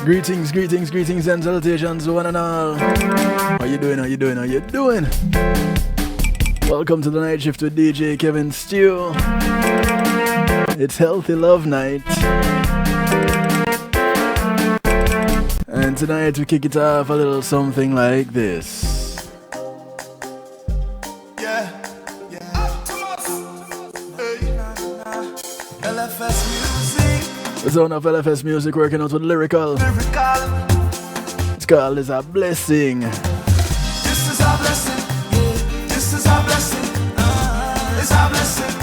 Greetings, greetings, greetings and salutations one and all. How you doing, how you doing, how you doing? Welcome to the night shift with DJ Kevin Stew. It's Healthy Love Night. And tonight we kick it off a little something like this. The sound of LFS music working out with lyrical. It's called It's a Blessing. This is our blessing. This is our blessing. It's our blessing.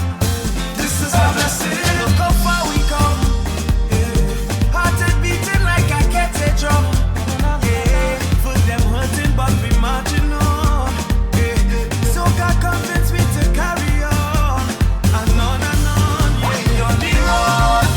This is our blessing. Look how far we come. Heart is beating like a kettle drum. For them hurting but we marching on. So God convinced me to carry on. And on and on. We on the road.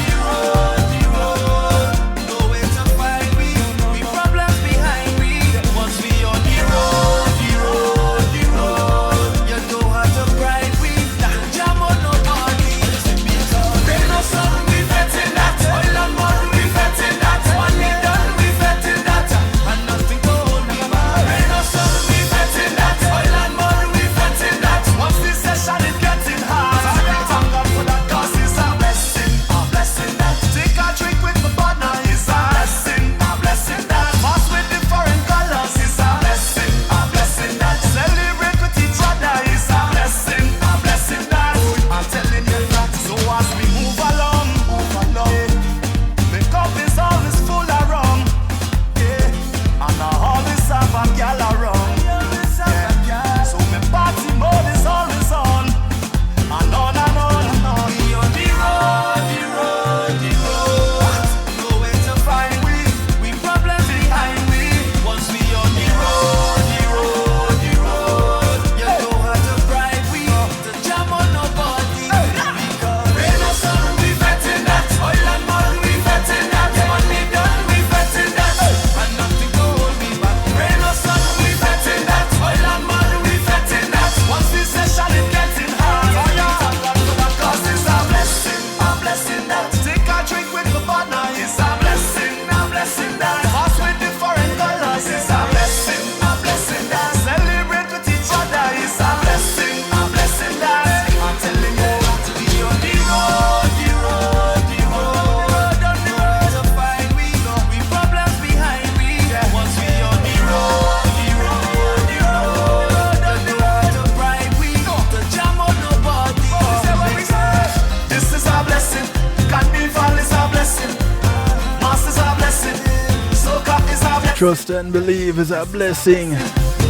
Trust and believe is a blessing.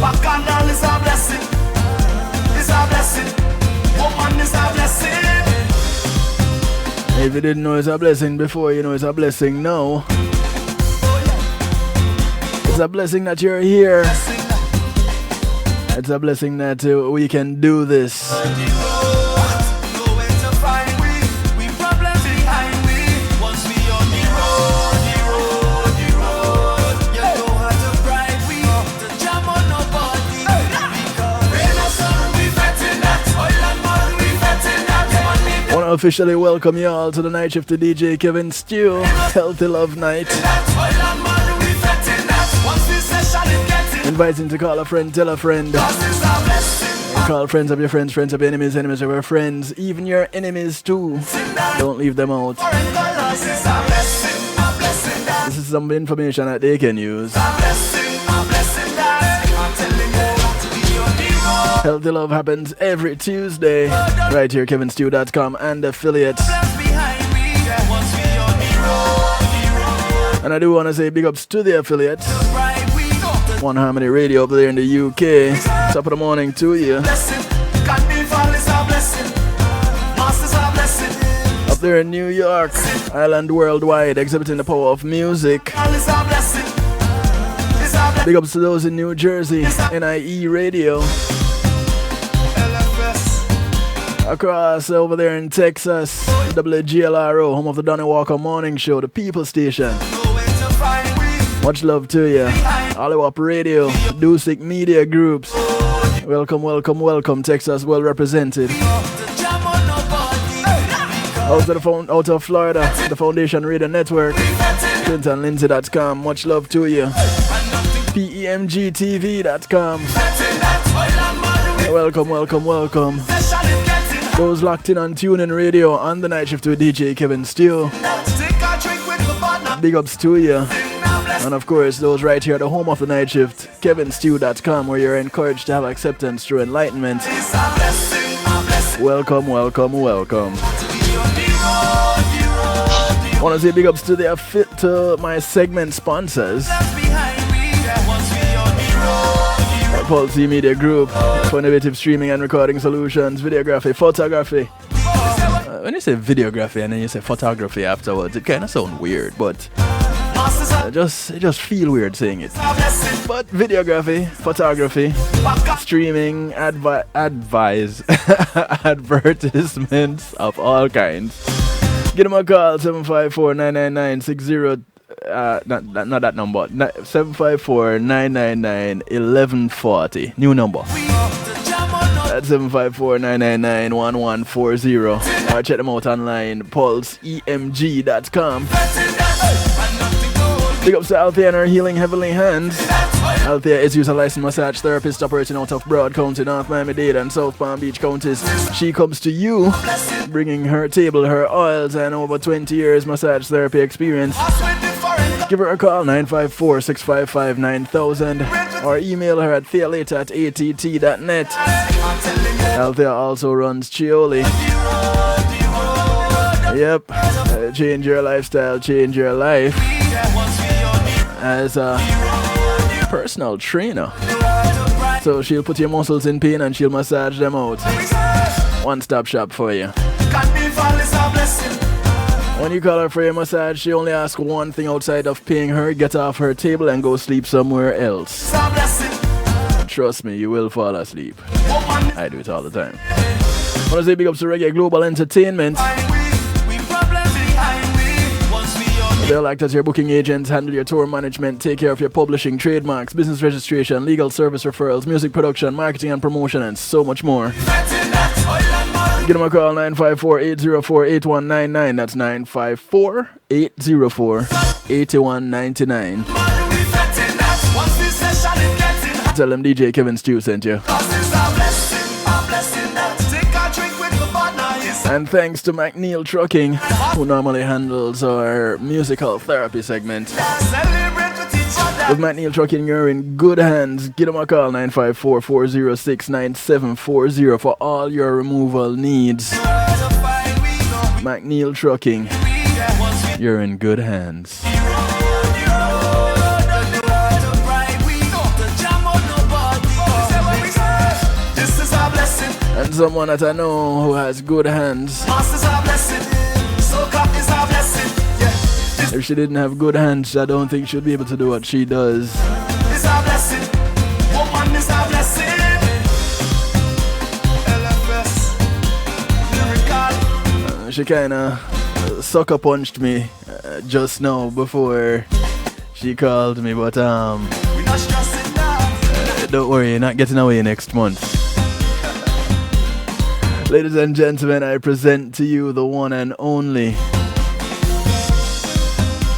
Bacchanal is a blessing. It's a blessing. Woman is a blessing. If you didn't know it's a blessing before, you know it's a blessing now. It's a blessing that you're here. It's a blessing that we can do this. Officially welcome you all to the night shift to DJ Kevin Stew, Healthy Love Night. Inviting to call a friend, tell a friend. Call friends of your friends, friends of your enemies, enemies of your friends, even your enemies too. Don't leave them out. This is some information that they can use. Healthy Love happens every Tuesday, right here, kevinstew.com and affiliates. And I do want to say big ups to the affiliates. One Harmony Radio up there in the UK. Top of the morning to you. Up there in New York, Island Worldwide, exhibiting the power of music. Big ups to those in New Jersey, NIE Radio. Across over there in Texas, WGLRO, home of the Donnie Walker Morning Show, the People Station. Much love to you. Hollywood Radio, Dusik Media Groups. Welcome, welcome, welcome. Texas well represented. Out of Florida, the Foundation Radio Network. ClintonLindsay.com. Much love to you. PEMGTV.com. Welcome, welcome, welcome. Those locked in on TuneIn Radio on the night shift with DJ Kevin Steele. Big ups to you. And of course, those right here at the home of the night shift, kevinsteele.com, where you're encouraged to have acceptance through enlightenment. Welcome, welcome, welcome. I want to say big ups to to my segment sponsors. Pulse Media Group for innovative streaming and recording solutions, videography, photography. When you say videography and then you say photography afterwards, it kind of sounds weird, but it just feel weird saying it. But videography, photography, streaming, advertisements of all kinds. Give them a call, 754-999-60. Not that number. 754-999-1140. New number. That's 754-999-1140. Or check them out online, pulseemg.com. Big ups to Althea and her healing heavenly hands. Althea is a licensed massage therapist operating out of Broad County, North Miami-Dade and South Palm Beach counties. She comes to you, bringing her table, her oils, and over 20 years massage therapy experience. Give her a call, 954-655-9000, or email her at thealata@att.net. Althea also runs Chioli. Yep, change your lifestyle, change your life. As a personal trainer. So she'll put your muscles in pain and she'll massage them out. One-stop shop for you. When you call her for your massage, she only asks one thing outside of paying her: get off her table and go sleep somewhere else. Trust me, you will fall asleep. I do it all the time. I want to say big ups to Reggae Global Entertainment. They'll act as your booking agents, handle your tour management, take care of your publishing, trademarks, business registration, legal service referrals, music production, marketing and promotion, and so much more. Give them a call, 954-804-8199. That's 954-804-8199. Tell them DJ Kevin Steele sent you. And thanks to McNeil Trucking, who normally handles our musical therapy segment. With McNeil Trucking, you're in good hands. Give them a call, 954-406-9740 for all your removal needs. McNeil Trucking, you're in good hands. And someone that I know who has good hands. If she didn't have good hands, I don't think she'd be able to do what she does. She kinda sucker punched me just now before she called me, but don't worry, you're not getting away next month. Ladies and gentlemen, I present to you the one and only,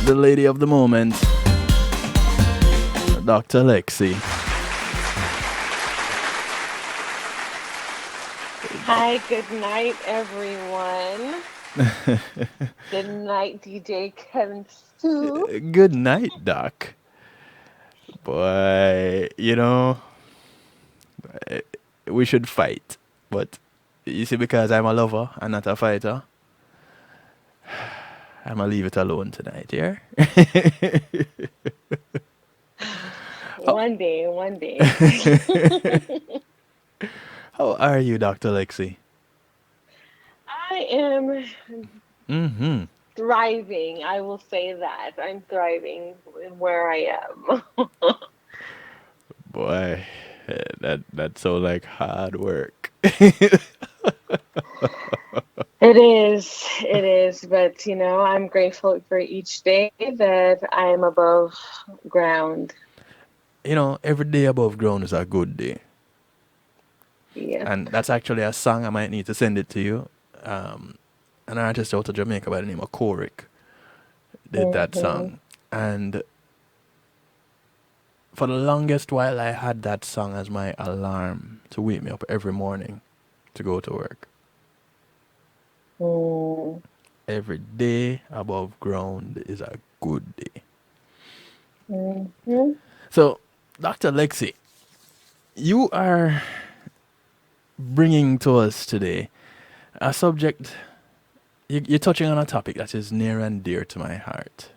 the lady of the moment, Dr. Lexie. Hi, good night, everyone. Good night, DJ Kevin Steele. Good night, Doc. Boy, you know, we should fight, but you see, because I'm a lover and not a fighter, I'm going to leave it alone tonight, yeah? One day. How are you, Dr. Lexie? I am thriving. I will say that. I'm thriving where I am. Boy, that sounds like hard work. It is, but you know, I'm grateful for each day that I am above ground. You know, every day above ground is a good day. Yeah. And that's actually a song. I might need to send it to you. An artist out of Jamaica by the name of Korik did that song. And for the longest while, I had that song as my alarm to wake me up every morning to go to work. Mm. Every day above ground is a good day. Mm-hmm. So, Dr. Lexie, you are bringing to us today a subject, you're touching on a topic that is near and dear to my heart.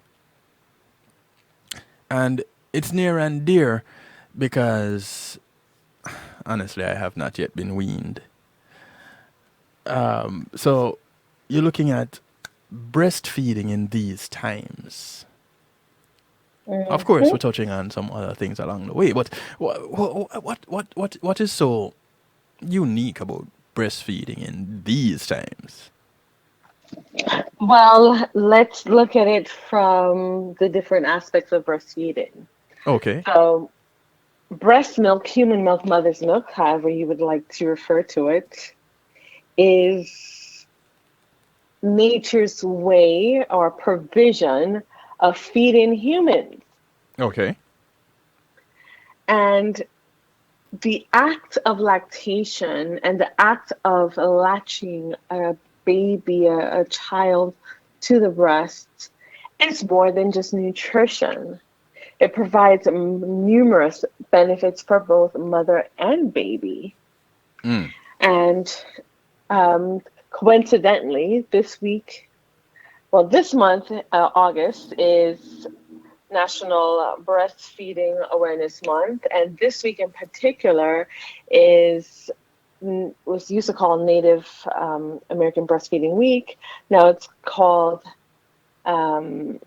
And it's near and dear because, honestly, I have not yet been weaned. So, you're looking at breastfeeding in these times. Of course, Mm-hmm. we're touching on some other things along the way, but what is so unique about breastfeeding in these times? Well, let's look at it from the different aspects of breastfeeding. Okay. So, breast milk, human milk, mother's milk, however you would like to refer to it, is nature's way or provision of feeding humans. Okay. And the act of lactation and the act of latching a baby, a child to the breast is more than just nutrition. It provides numerous benefits for both mother and baby. Mm. And coincidentally, this month, August, is National Breastfeeding Awareness Month, and this week in particular is was used to call Native American Breastfeeding Week. Now it's called um,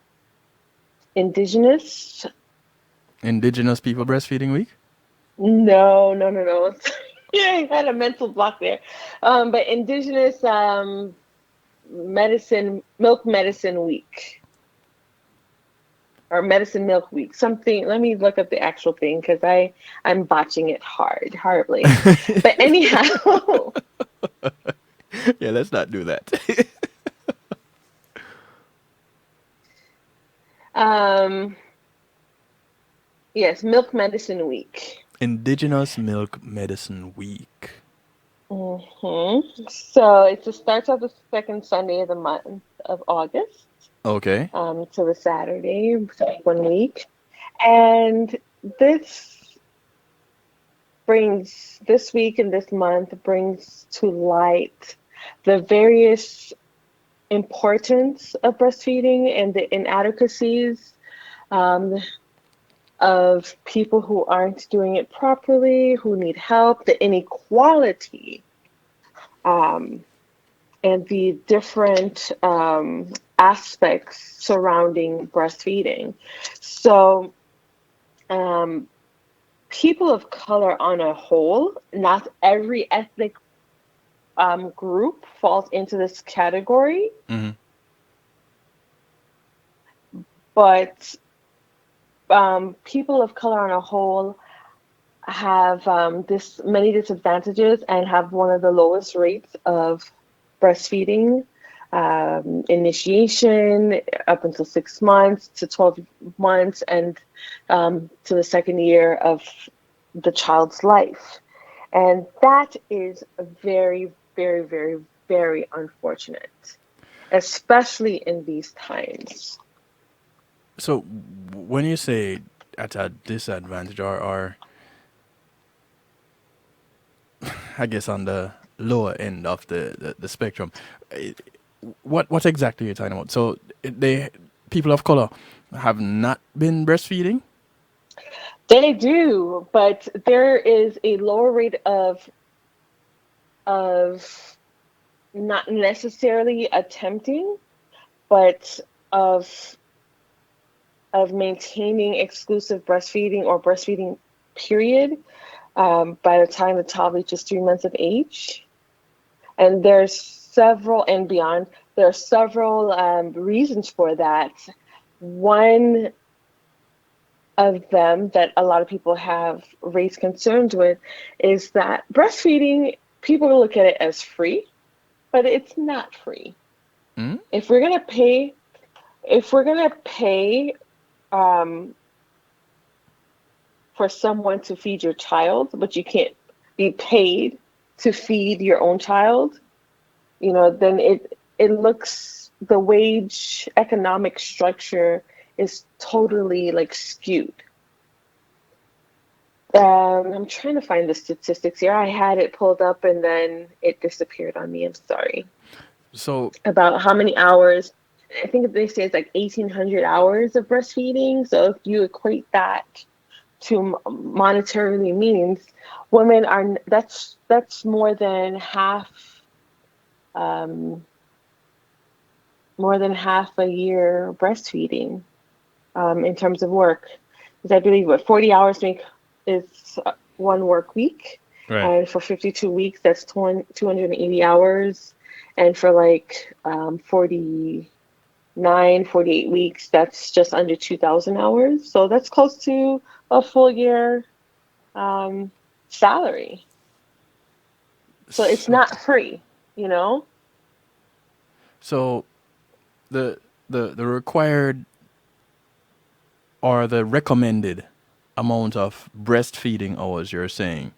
Indigenous. Indigenous People Breastfeeding Week? No. Yeah, I had a mental block there. But Indigenous Milk Medicine Week. Or Medicine Milk Week. Something. Let me look up the actual thing because I'm botching it horribly. But anyhow, Yeah, let's not do that. um, yes, Milk Medicine Week. Indigenous Milk Medicine Week. So it starts on the second Sunday of the month of August, Okay. to the Saturday, so 1 week, and this this week and this month brings to light the various importance of breastfeeding and the inadequacies um, of people who aren't doing it properly, who need help, the inequality, um, and the different aspects surrounding breastfeeding. So, people of color on a whole, not every ethnic group falls into this category, Mm-hmm. but people of color on a whole have this many disadvantages and have one of the lowest rates of breastfeeding initiation up until 6 months to 12 months and to the second year of the child's life. And that is very, very, very, very unfortunate, especially in these times. So, when you say at a disadvantage, or I guess on the lower end of the spectrum, eh, what exactly are you talking about? So, they people of color have not been breastfeeding. They do, but there is a lower rate of not necessarily attempting, but of maintaining exclusive breastfeeding or breastfeeding period by the time the child reaches 3 months of age. And there's several and beyond. There are several reasons for that. One of them that a lot of people have raised concerns with is that breastfeeding, people look at it as free, but it's not free. Mm? If we're gonna pay um, for someone to feed your child, but you can't be paid to feed your own child, then it looks the wage economic structure is totally like skewed. I'm trying to find the statistics here. I had it pulled up and then it disappeared on me. I'm sorry. So, About how many hours. I think they say it's like 1,800 hours of breastfeeding. So if you equate that to monetarily means, women are that's um, more than half a year breastfeeding in terms of work. Because I believe what 40 hours make is one work week. right. And for 52 weeks, that's 280 hours. And for like 49, 48 weeks, that's just under 2,000 hours. So that's close to a full year um, salary. So it's So, not free, you know? so the required or the recommended amount of breastfeeding hours you're saying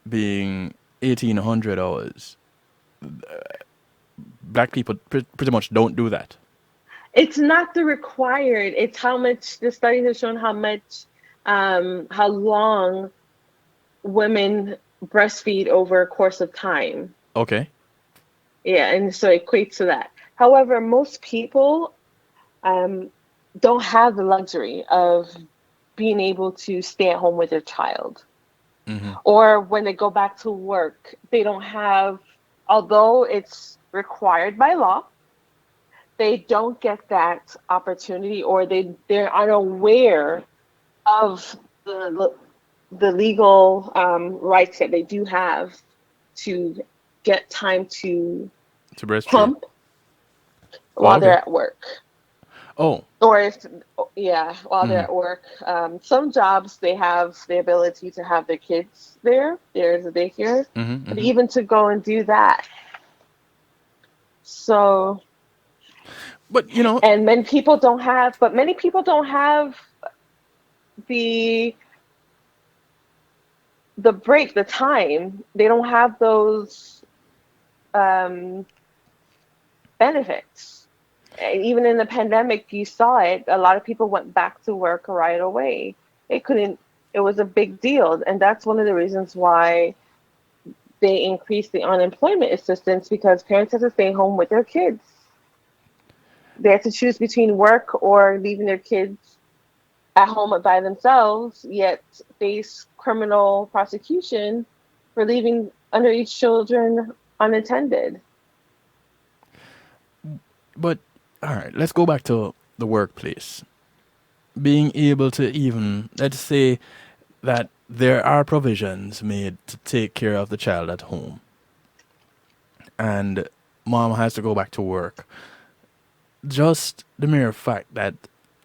being 1,800 hours. Black people pretty much don't do that. It's not the required, it's how much the studies have shown how long women breastfeed over a course of time. Okay. Yeah, and so it equates to that. However, most people um, don't have the luxury of being able to stay at home with their child. Mm-hmm. Or when they go back to work, they don't have, although it's required by law, they don't get that opportunity, or they're unaware of the legal rights that they do have to get time to To breastfeed. pump Oh, while okay. they're at work. Oh. Or if, yeah, while they're Mm-hmm. at work. Some jobs, they have the ability to have their kids there. There's a daycare. Mm-hmm. But Mm-hmm. even to go and do that. So, But and many people don't have the the time. They don't have those um, benefits. Even in the pandemic, you saw it. A lot of people went back to work right away. It couldn't. It was a big deal, and that's one of the reasons why they increased the unemployment assistance, because parents have to stay home with their kids. They have to choose between work or leaving their kids at home by themselves, yet face criminal prosecution for leaving underage children unattended. but all right, let's go back to the workplace. Being able to even, let's say that there are provisions made to take care of the child at home and mom has to go back to work. Just the mere fact that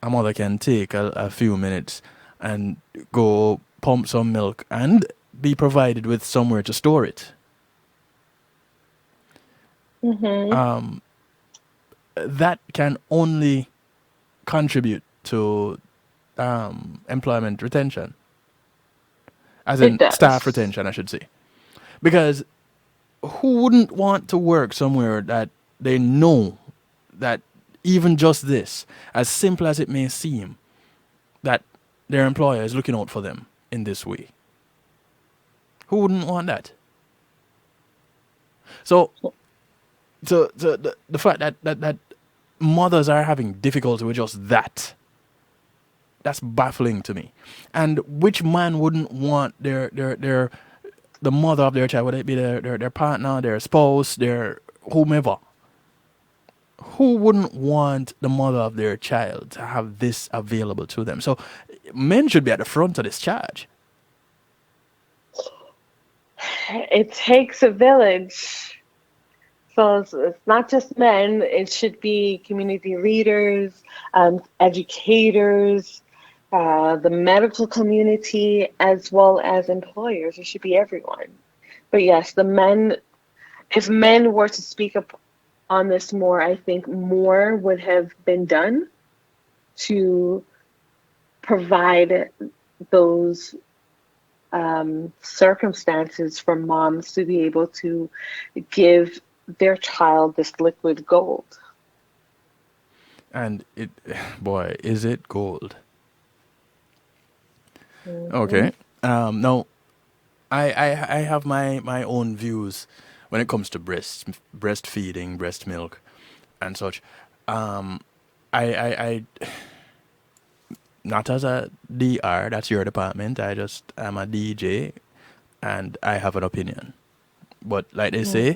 a mother can take a few minutes and go pump some milk and be provided with somewhere to store it. Hmm. That can only contribute to employment retention, as It in staff does. retention, I should say. Because who wouldn't want to work somewhere that they know that even just this, as simple as it may seem, that their employer is looking out for them in this way? Who wouldn't want that? So, the fact that mothers are having difficulty with just that, that's baffling to me. And which man wouldn't want their the mother of their child, whether it be their partner, their spouse, their whomever, who wouldn't want the mother of their child to have this available to them? So men should be at the front of this charge. It takes a village. So it's not just men, it should be community leaders, educators, the medical community, as well as employers. It should be everyone. But yes, if men were to speak up on this more, I think more would have been done to provide those circumstances for moms to be able to give their child this liquid gold. And it, boy, is it gold. Hmm. Okay. Now, I have my own views when it comes to breastfeeding, breast milk, and such. I not as a DR, that's your department. I just am a DJ, and I have an opinion. But like they say,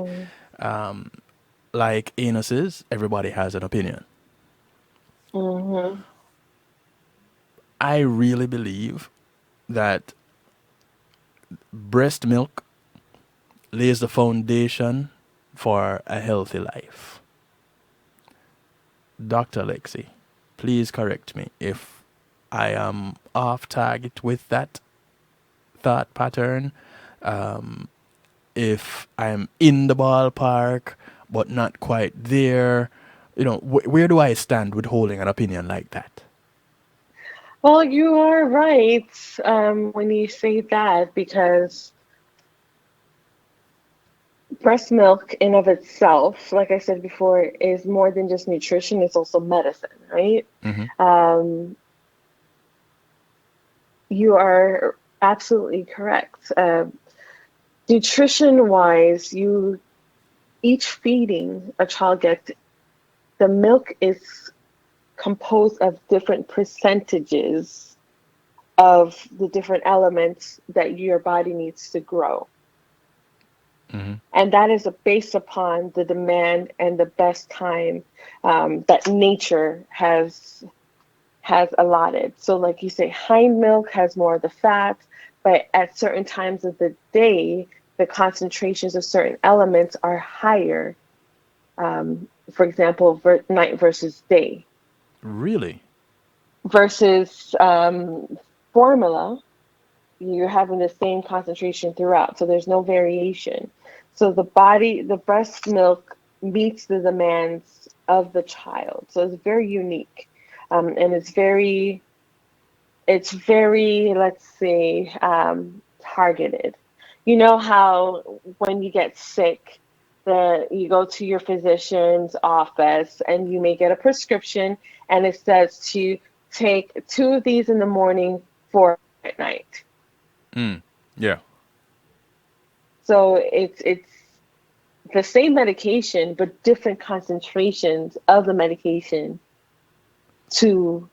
Hmm. like anuses, everybody has an opinion. Hmm. I really believe that breast milk lays the foundation for a healthy life. Dr. Lexie, please correct me if I am off target with that thought pattern. If I'm in the ballpark but not quite there, where do I stand with holding an opinion like that? Well, you are right when you say that, because breast milk in of itself, like I said before, is more than just nutrition, it's also medicine, right? Mm-hmm. Um, you are absolutely correct. Nutrition wise, you each feeding a child gets, the milk is composed of different percentages of the different elements that your body needs to grow. Mm-hmm. And that is based upon the demand and the best time that nature has allotted. So, like you say, hind milk has more of the fat, but at certain times of the day, the concentrations of certain elements are higher. For example, night versus day, Really? versus formula, you're having the same concentration throughout. So there's no variation. So the breast milk meets the demands of the child. So it's very unique. And it's very, let's say, targeted. You know how when you get sick, you go to your physician's office and you may get a prescription, and it says to take two of these in the morning, four at night. Mm. Yeah. So it's the same medication, but different concentrations of the medication to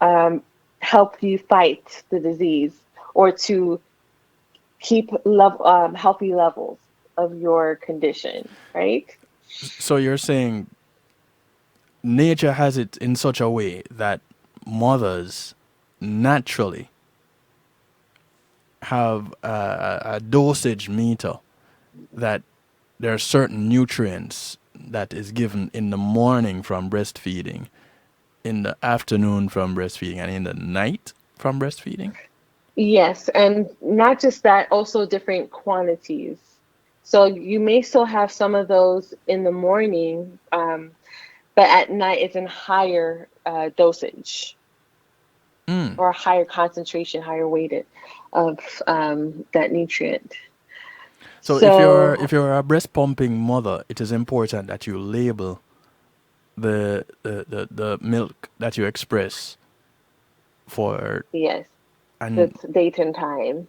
um, help you fight the disease, or to keep healthy levels of your condition, right? So you're saying nature has it in such a way that mothers naturally have a dosage meter, that there are certain nutrients that is given in the morning from breastfeeding, in the afternoon from breastfeeding, and in the night from breastfeeding. Yes, and not just that, also different quantities. So you may still have some of those in the morning, but at night it's in higher dosage, Mm. or a higher concentration, higher weighted of that nutrient. So if you're So if you're a breast pumping mother, it is important that you label the milk that you express for. yes, And that's date and time.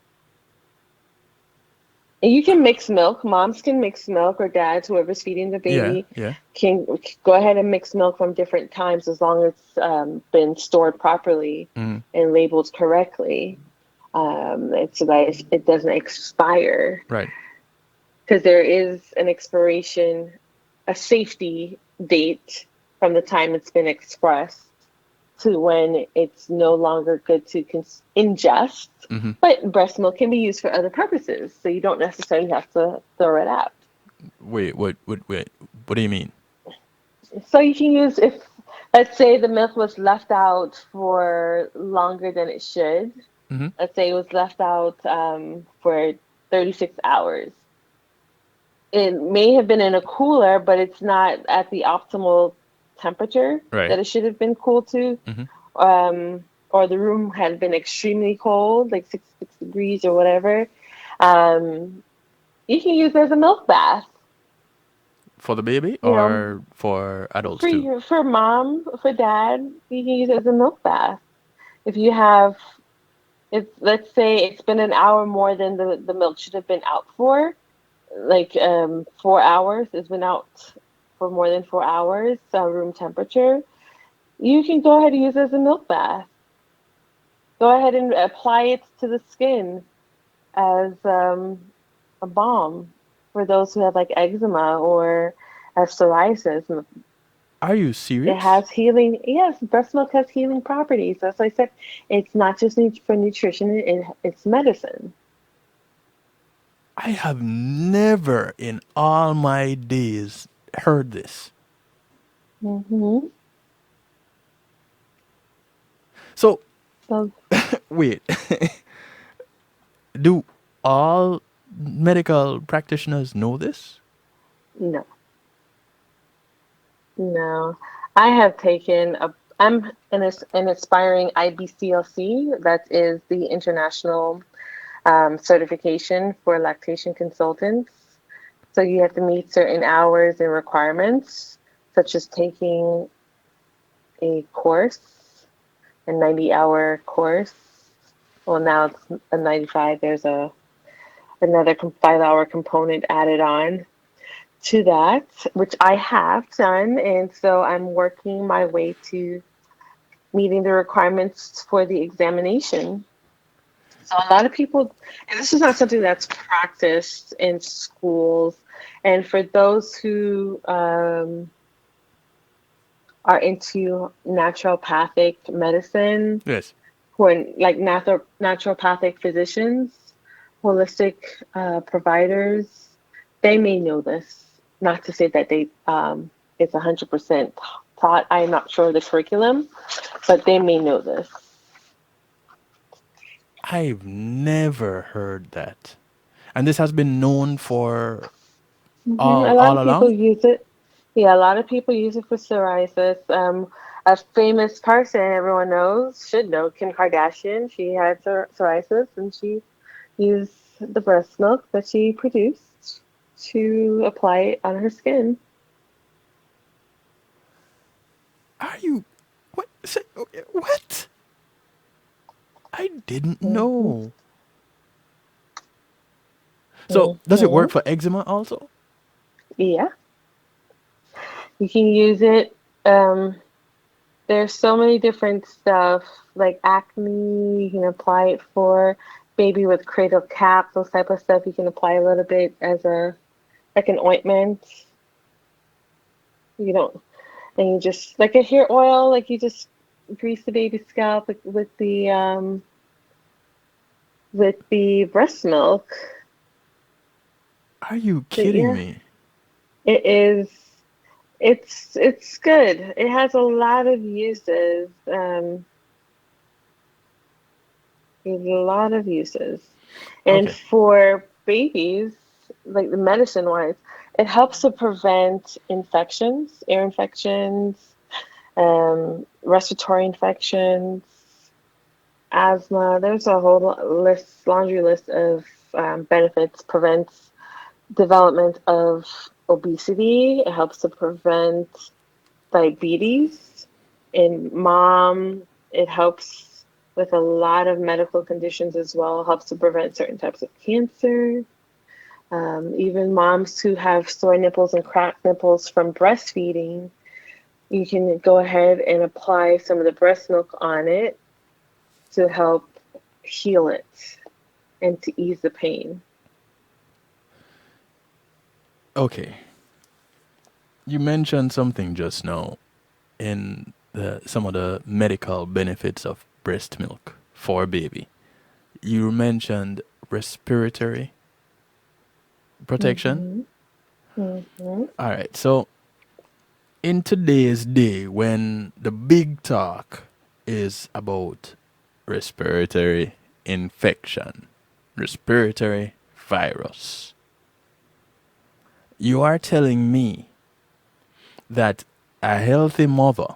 And you can mix milk. Moms can mix milk, or dads, whoever's feeding the yeah, baby, yeah. can go ahead and mix milk from different times, as long as it's been stored properly Mm. and labeled correctly. So that it doesn't expire, Right. because there is an expiration, a safety date from the time it's been expressed to when it's no longer good to ingest. Mm-hmm. But breast milk can be used for other purposes, so you don't necessarily have to throw it out. Wait, wait. What do you mean? So you can use, if, let's say, the milk was left out for longer than it should. Mm-hmm. Let's say it was left out for 36 hours. It may have been in a cooler, but it's not at the optimal temperature Right. that it should have been cooled to. Mm-hmm. Um, or the room had been extremely cold, like 66 degrees or whatever, um, you can use it as a milk bath. For the baby You know, or for adults too? for mom, for dad, you can use it as a milk bath. If you have, if let's say it's been an hour more than the milk should have been out for, like 4 hours, it's been out for more than 4 hours, room temperature, you can go ahead and use it as a milk bath. Go ahead and apply it to the skin as a balm for those who have like eczema or have psoriasis. Are you It serious? has healing. Yes, breast milk has healing properties. As I said, it's not just for nutrition; it's medicine. I have never in all my days heard this. Hmm. So, So wait, do all medical practitioners know this? no, no. I have taken a. I'm an aspiring IBCLC. That is the international certification for lactation consultants. So you have to meet certain hours and requirements, such as taking a course, a 90-hour course. Well, now it's a 95. There's another 5-hour component added on to that, which I have done, and so I'm working my way to meeting the requirements for the examination. So a lot of people, and this is not something that's practiced in schools. And for those who are into naturopathic medicine, Yes. who are like naturopathic physicians, holistic providers, they may know this. Not to say that they it's 100% taught. I am not sure of the curriculum, but they may know this. I've never heard that. And this has been known for A lot all of people along? use it. Yeah, a lot of people use it for psoriasis. A famous person everyone knows, should know, Kim Kardashian. She had psoriasis and she used the breast milk that she produced to apply it on her skin. Are you what? What? I didn't Hmm. know. So, does it Hmm. work for eczema also? Yeah, you can use it. Um, there's so many different stuff like acne. You can apply it for baby with cradle cap, those type of stuff. You can apply a little bit as a like an ointment. You don't, and you just like a hair oil, like you just grease the baby's scalp with the breast milk. Are you But kidding yeah, me? it is. It's good. It has a lot of uses. There's a lot of uses, and Okay. for babies, like the medicine wise, it helps to prevent infections, ear infections, respiratory infections, asthma. There's a whole laundry list of benefits. Prevents development of obesity. It helps to prevent diabetes in mom. It helps with a lot of medical conditions as well. It helps to prevent certain types of cancer. Even moms who have sore nipples and cracked nipples from breastfeeding, you can go ahead and apply some of the breast milk on it to help heal it and to ease the pain. Okay. You mentioned something just now in some of the medical benefits of breast milk for a baby. You mentioned respiratory protection. Hmm. Hmm. All right. So, in today's day, when the big talk is about respiratory infection, respiratory virus, you are telling me that a healthy mother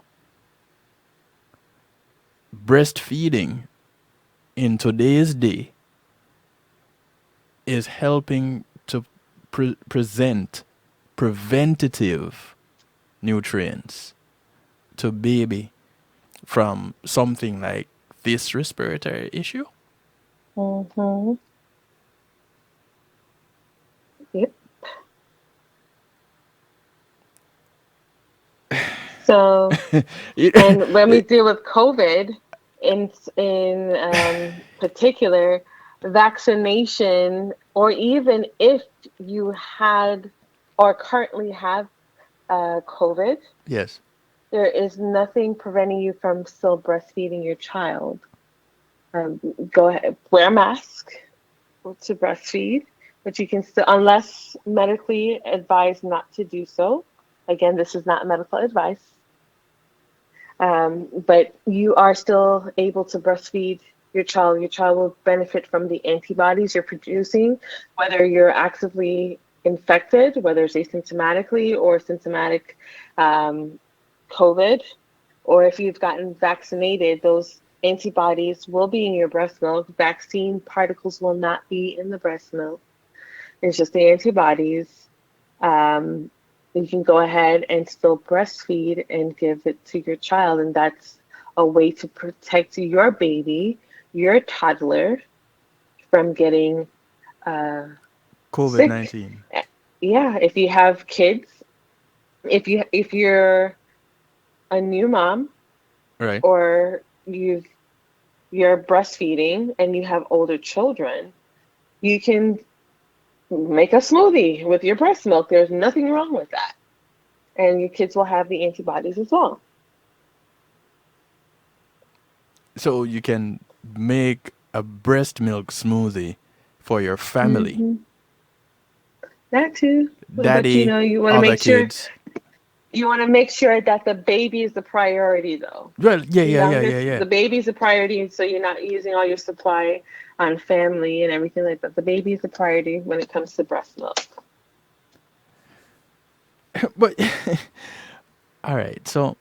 breastfeeding in today's day is helping to present preventative nutrients to baby from something like this respiratory issue? Mm-hmm. Yep. So, and when we deal with COVID, in particular, vaccination, or even if you had or currently have COVID, Yes. there is nothing preventing you from still breastfeeding your child. Go ahead, wear a mask to breastfeed, but you can still, unless medically advised not to do so. Again, this is not medical advice. But you are still able to breastfeed your child. Your child will benefit from the antibodies you're producing, whether you're actively infected, whether it's asymptomatically or symptomatic COVID, or if you've gotten vaccinated, those antibodies will be in your breast milk. Vaccine particles will not be in the breast milk. It's just the antibodies. Um, you can go ahead and still breastfeed and give it to your child, and that's a way to protect your baby, your toddler, from getting COVID sick. 19. Yeah, if you have kids, if you're a new mom, Right. or you're breastfeeding and you have older children, you can make a smoothie with your breast milk. There's nothing wrong with that. And your kids will have the antibodies as well. So you can make a breast milk smoothie for your family. Hmm. That too. But Daddy, you want to other make sure kids. that the baby is the priority, though. Well, yeah, The yeah, yeah, yeah, youngest, yeah. the baby's a priority, so you're not using all your supply on family and everything like that. The baby is the priority when it comes to breast milk. But all right, so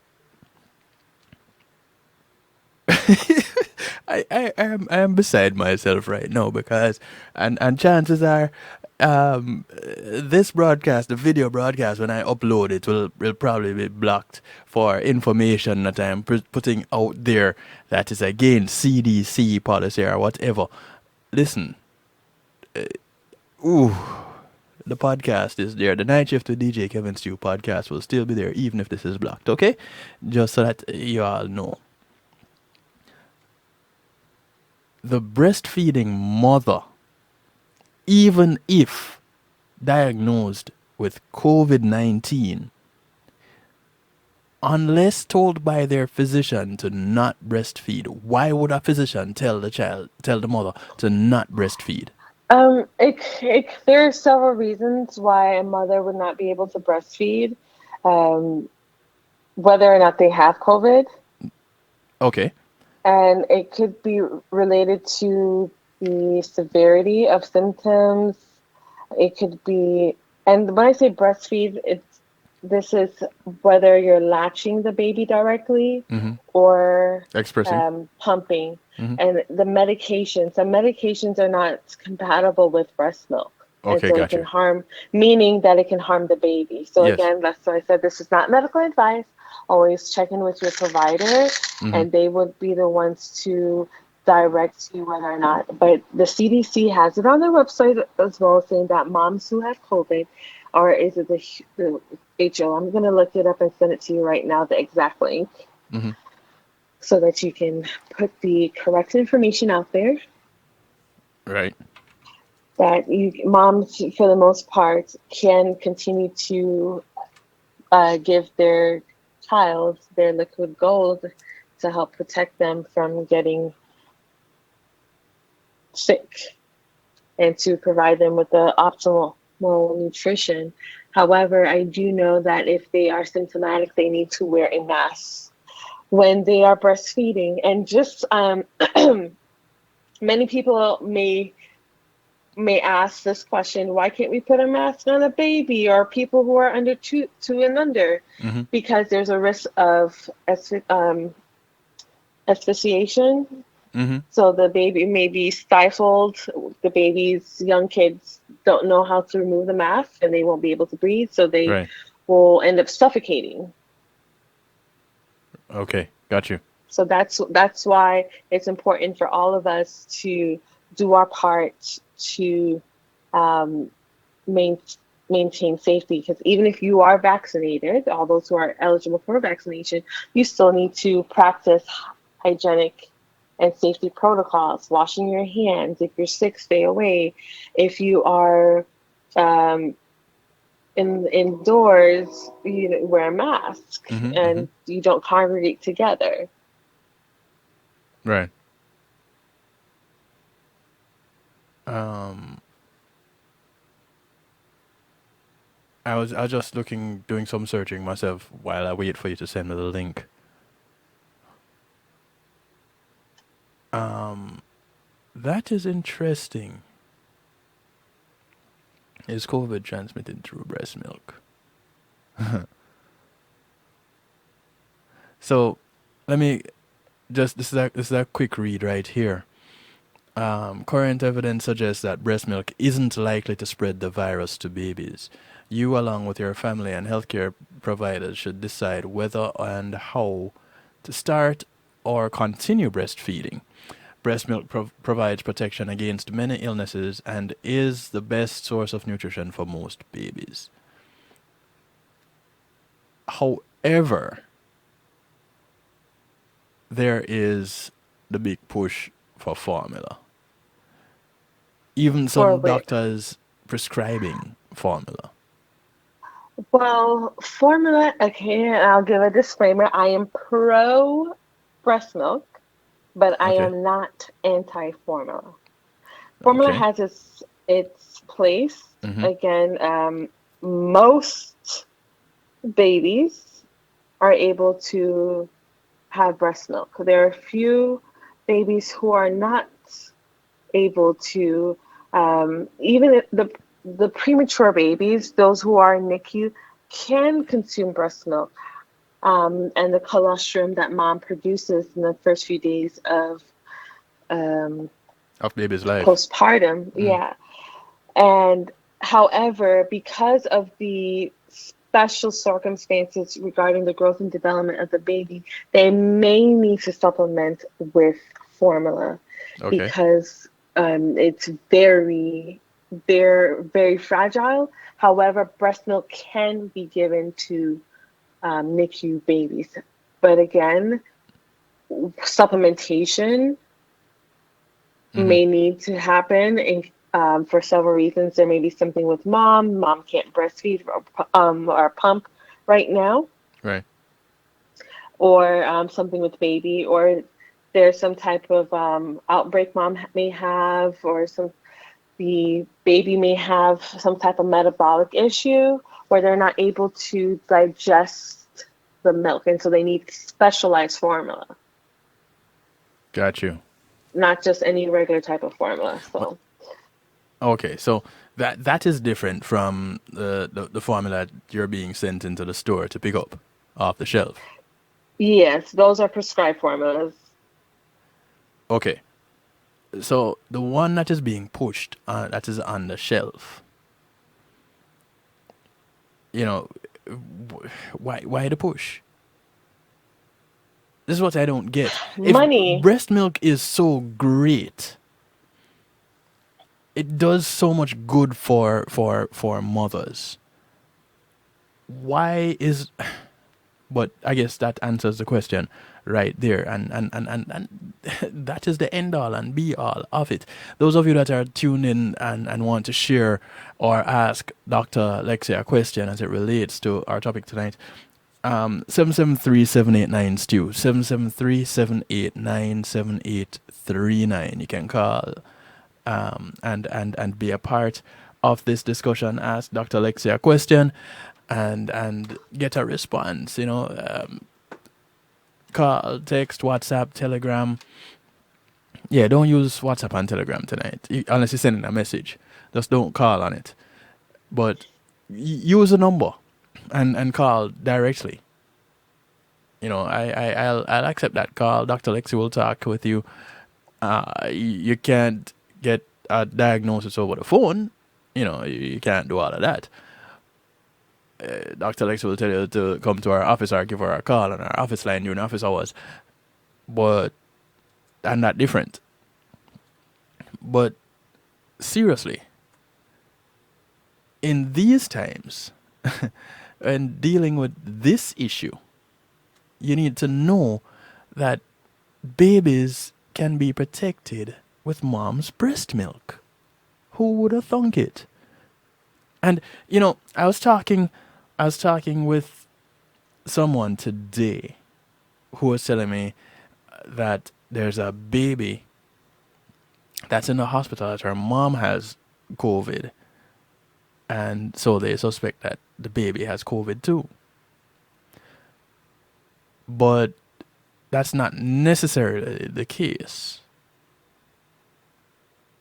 I am beside myself right now because and chances are this broadcast, the video broadcast, when I upload it will probably be blocked for information that I'm putting out there that is against CDC policy or whatever. Listen, ooh, the podcast is there. The Night Shift with DJ Kevin Stew podcast will still be there even if this is blocked, okay? Just so that you all know. The breastfeeding mother, even if diagnosed with COVID 19, unless told by their physician to not breastfeed, why would a physician tell the mother to not breastfeed? There are several reasons why a mother would not be able to breastfeed, um, whether or not they have COVID. Okay. And it could be related to the severity of symptoms. It could be, and when I say breastfeed, this is whether you're latching the baby directly Mm-hmm. or Expressing. pumping. Mm-hmm. And some medications are not compatible with breast milk. And Okay, so it can gotcha. harm, meaning that it can harm the baby. So Yes. again, that's why I said this is not medical advice. Always check in with your provider, Mm-hmm. and they would be the ones to direct you whether or not. But the CDC has it on their website as well, saying that moms who have COVID, or is it the HO? I'm going to look it up and send it to you right now, the exact link, Mm-hmm. so that you can put the correct information out there. Right. That moms, for the most part, can continue to give their child their liquid gold to help protect them from getting sick and to provide them with the optimal nutrition. However, I do know that if they are symptomatic, they need to wear a mask when they are breastfeeding. And just many people may ask this question: why can't we put a mask on a baby or people who are under two and under? Mm-hmm. Because there's a risk of asphyxiation. Mm-hmm. So the baby may be stifled. The baby's young kids don't know how to remove the mask and they won't be able to breathe. So they Right. will end up suffocating. Okay. Got you. So that's why it's important for all of us to do our part to um, main, maintain safety. Because even if you are vaccinated, all those who are eligible for vaccination, you still need to practice hygienic and safety protocols, washing your hands. If you're sick, stay away. If you are um, indoors, wear a mask Mm-hmm. Mm-hmm. and you don't congregate together. Right. Um, I was just doing some searching myself while I wait for you to send me the link. That is interesting. Is COVID transmitted through breast milk? So, let me just this is a quick read right here. Current evidence suggests that breast milk isn't likely to spread the virus to babies. You, along with your family and healthcare providers, should decide whether and how to start or continue breastfeeding. Breast milk provides protection against many illnesses and is the best source of nutrition for most babies. However, there is the big push for formula. Even For some which, doctors prescribing formula. well, formula, okay, and I'll give a disclaimer. I am pro breast milk, but I Okay. am not anti-formula. Formula Okay. has its place. Mm-hmm. Again, most babies are able to have breast milk. There are a few babies who are not able to, even if the premature babies, those who are in NICU, can consume breast milk. And the colostrum that mom produces in the first few days of um, Of baby's life. postpartum, Mm. yeah. And however, because of the special circumstances regarding the growth and development of the baby, they may need to supplement with formula Okay. because it's they're very fragile. However, breast milk can be given to NICU babies. But again, supplementation Mm-hmm. may need to happen if, for several reasons. There may be something with mom. Mom can't breastfeed or pump right now, Right. or something with baby, or there's some type of outbreak mom may have, or the baby may have some type of metabolic issue where they're not able to digest the milk, and so they need specialized formula, Got you. not just any regular type of formula. Well, So okay, so that is different from the formula you're being sent into the store to pick up off the shelf. yes, those are prescribed formulas. Okay, so the one that is being pushed, that is on the shelf. You know, why the push? This is what I don't get. If Money. breast milk is so great, it does so much good for mothers. Why is But I guess that answers the question right there. And that is the end all and be all of it. Those of you that are tuned in and want to share or ask Dr. Lexie a question as it relates to our topic tonight, 773-789-STEW, 773-789-7839. You can call and be a part of this discussion. Ask Dr. Lexie a question and get a response. Call, text, WhatsApp, Telegram. Yeah, don't use WhatsApp and Telegram tonight unless you're sending a message. Just don't call on it. But use a number and call directly. I'll accept that call. Dr. Lexie will talk with you. You can't get a diagnosis over the phone. You can't do all of that. Dr. Lexie will tell you to come to our office or give her a call on our office line during office hours. But I'm not different. But seriously, in these times, when dealing with this issue, you need to know that babies can be protected with mom's breast milk. Who would have thunk it? And I was talking with someone today who was telling me that there's a baby that's in the hospital that her mom has COVID, and so they suspect that the baby has COVID too. But that's not necessarily the case.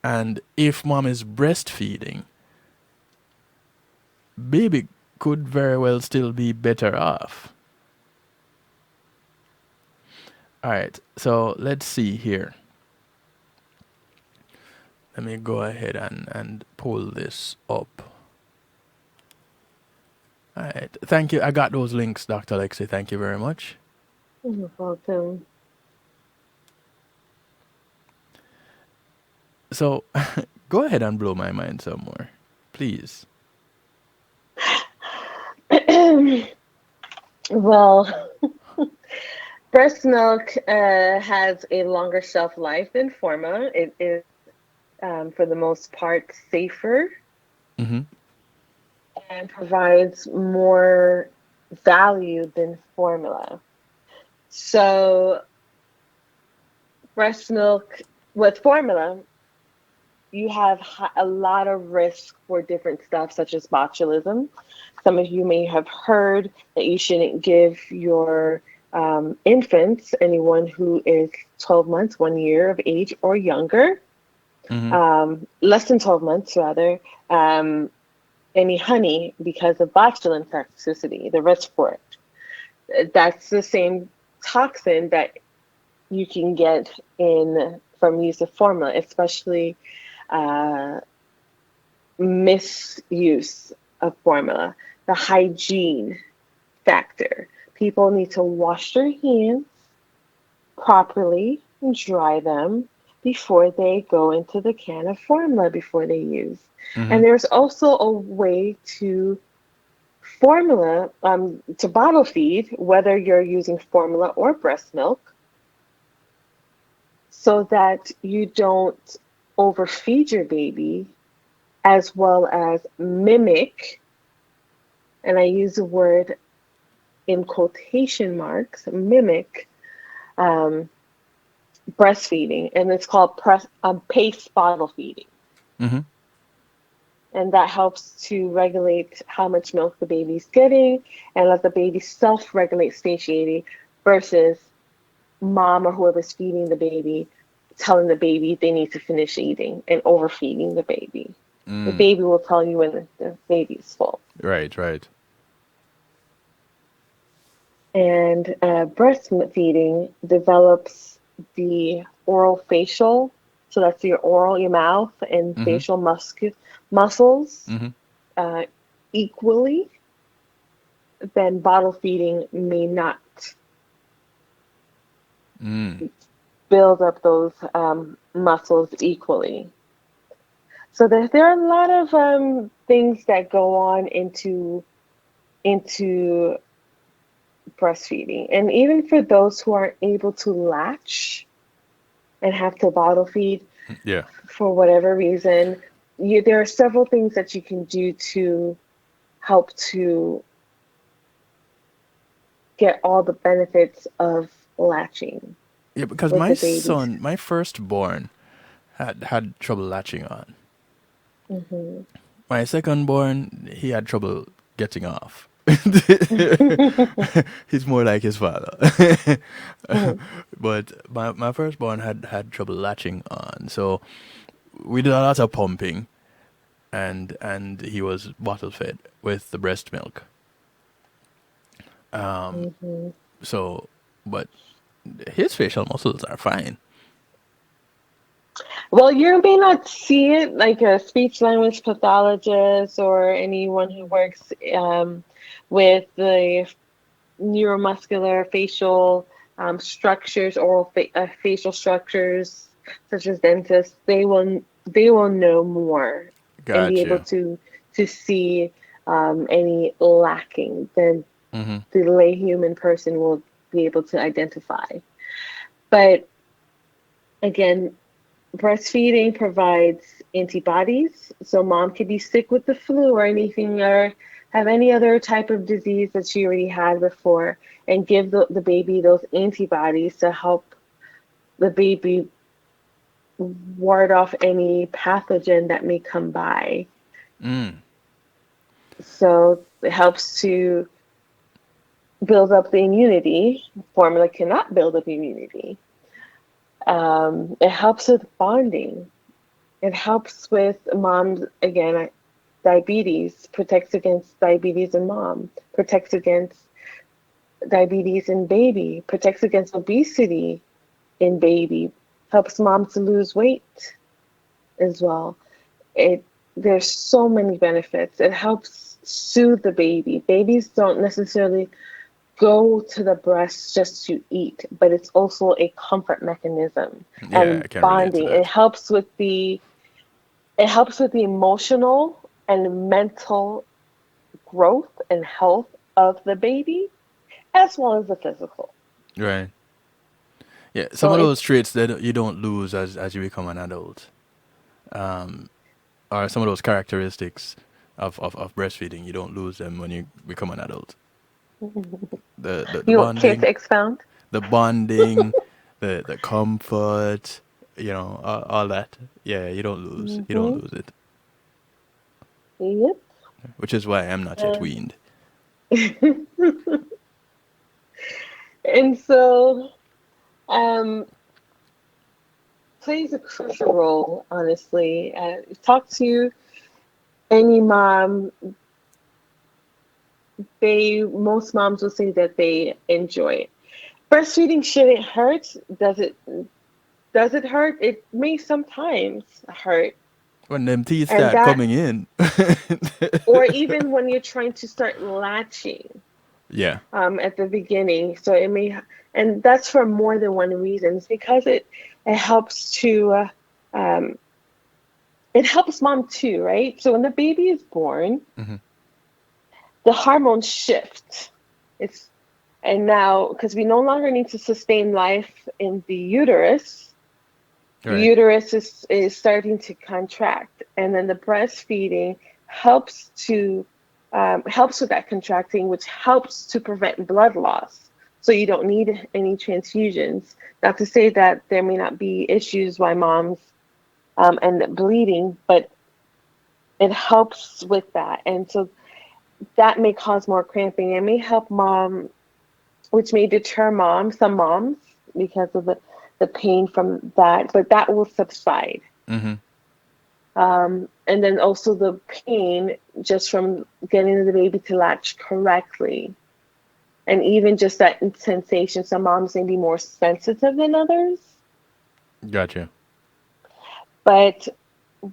And if mom is breastfeeding, baby could very well still be better off. All right, so let's see here. Let me go ahead and pull this up. All right, thank you. I got those links, Dr. Lexie. Thank you very much. You're welcome. So, go ahead and blow my mind some more, please. Well, breast milk has a longer shelf life than formula. It is, for the most part, safer Mm-hmm. and provides more value than formula. So, breast milk with formula, you have a lot of risk for different stuff, such as botulism. Some of you may have heard that you shouldn't give your infants, anyone who is 12 months, 1 year of age or younger, Mm-hmm. less than 12 months rather, any honey because of botulinum toxicity, the risk for it. That's the same toxin that you can get from use of formula, especially misuse of formula. The hygiene factor. People need to wash their hands properly and dry them before they go into the can of formula before they use. Mm-hmm. And there's also a way to to bottle feed, whether you're using formula or breast milk, so that you don't overfeed your baby, as well as mimic, and I use the word in quotation marks, mimic breastfeeding, and it's called pace bottle feeding. Mm-hmm. And that helps to regulate how much milk the baby's getting and let the baby self-regulate satiety versus mom or whoever's feeding the baby telling the baby they need to finish eating and overfeeding the baby. The baby will tell you when the baby is full. Right. And breastfeeding develops the oral facial, so that's your mouth and Mm-hmm. facial muscles Mm-hmm. equally, then bottle feeding may not build up those muscles equally. So there are a lot of things that go on into breastfeeding, and even for those who aren't able to latch and have to bottle feed Yeah. for whatever reason, there are several things that you can do to help to get all the benefits of latching Yeah, because with my the babies. son, my firstborn, had trouble latching on. Mm-hmm. My secondborn, he had trouble getting off. He's more like his father. But my firstborn had trouble latching on. So we did a lot of pumping, and he was bottle fed with the breast milk. So, but his facial muscles are fine. Well, you may not see it like a speech language pathologist or anyone who works with the neuromuscular facial structures, facial structures, such as dentists. They will know more and be able Gotcha. to see any lacking than Mm-hmm. the lay human person will be able to identify. But again, breastfeeding provides antibodies, so mom could be sick with the flu or anything, or have any other type of disease that she already had before, and give the baby those antibodies to help the baby ward off any pathogen that may come by. Mm. So it helps to build up the immunity. Formula cannot build up immunity. It helps with bonding. It helps with moms, again, diabetes, protects against diabetes in mom, protects against diabetes in baby, protects against obesity in baby, helps moms to lose weight as well. It There's so many benefits. It helps soothe the baby. Babies don't necessarily go to the breast just to eat, but it's also a comfort mechanism Yeah, and I can relate to bonding. that. It helps with the emotional and mental growth and health of the baby as well as the physical. Right. Yeah, some So of it's those traits that you don't lose as you become an adult, um, are some of those characteristics of breastfeeding. You don't lose them when you become an adult. The you don't care bonding, to expound. the bonding, the comfort, all that. Yeah, you don't lose. You don't Hmm. lose it. Yep. Which is why I'm not yet Um, weaned. and so um, plays a crucial role, honestly. Talk to any mom. Most moms will say that they enjoy it. Breastfeeding shouldn't hurt. Does it hurt? It may sometimes hurt. When them teeth And start that, coming in. or even when you're trying to start latching Yeah. at the beginning. So it may, and that's for more than one reason. It's because it helps to, it helps mom too, right? So when the baby is born, Hmm. the hormones shift. It's And now, because we no longer need to sustain life in the Right. uterus is starting to contract, and then the breastfeeding helps to helps with that contracting, which helps to prevent blood loss. So you don't need any transfusions. Not to say that there may not be issues why moms end up bleeding, but it helps with that, and so that may cause more cramping. It may help mom, which may deter some moms, because of the pain from that, but that will subside. Hmm. And then also the pain just from getting the baby to latch correctly. And even just that sensation, some moms may be more sensitive than others. Gotcha. But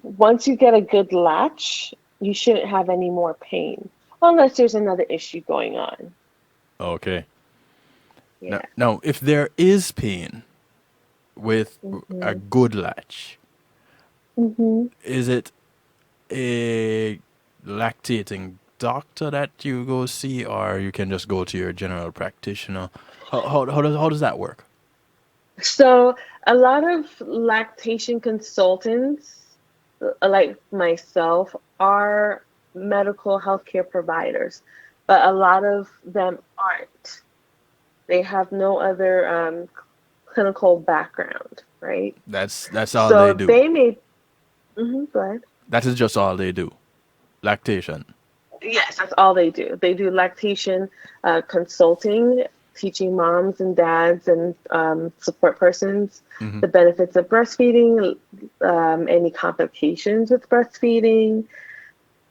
once you get a good latch, you shouldn't have any more pain unless there's another issue going on. Okay. Now, Yeah. now, if there is pain with a Hmm. good latch, Hmm. is it a lactating doctor that you go see, or you can just go to your general practitioner? How does that work? So a lot of lactation consultants, like myself, are medical healthcare providers, but a lot of them aren't. They have no other clinical background, right? That's all they So do. they may, go ahead. That is just all they do. Lactation. Yes, that's all they do. They do lactation consulting, teaching moms and dads and support persons Hmm. the benefits of breastfeeding, any complications with breastfeeding,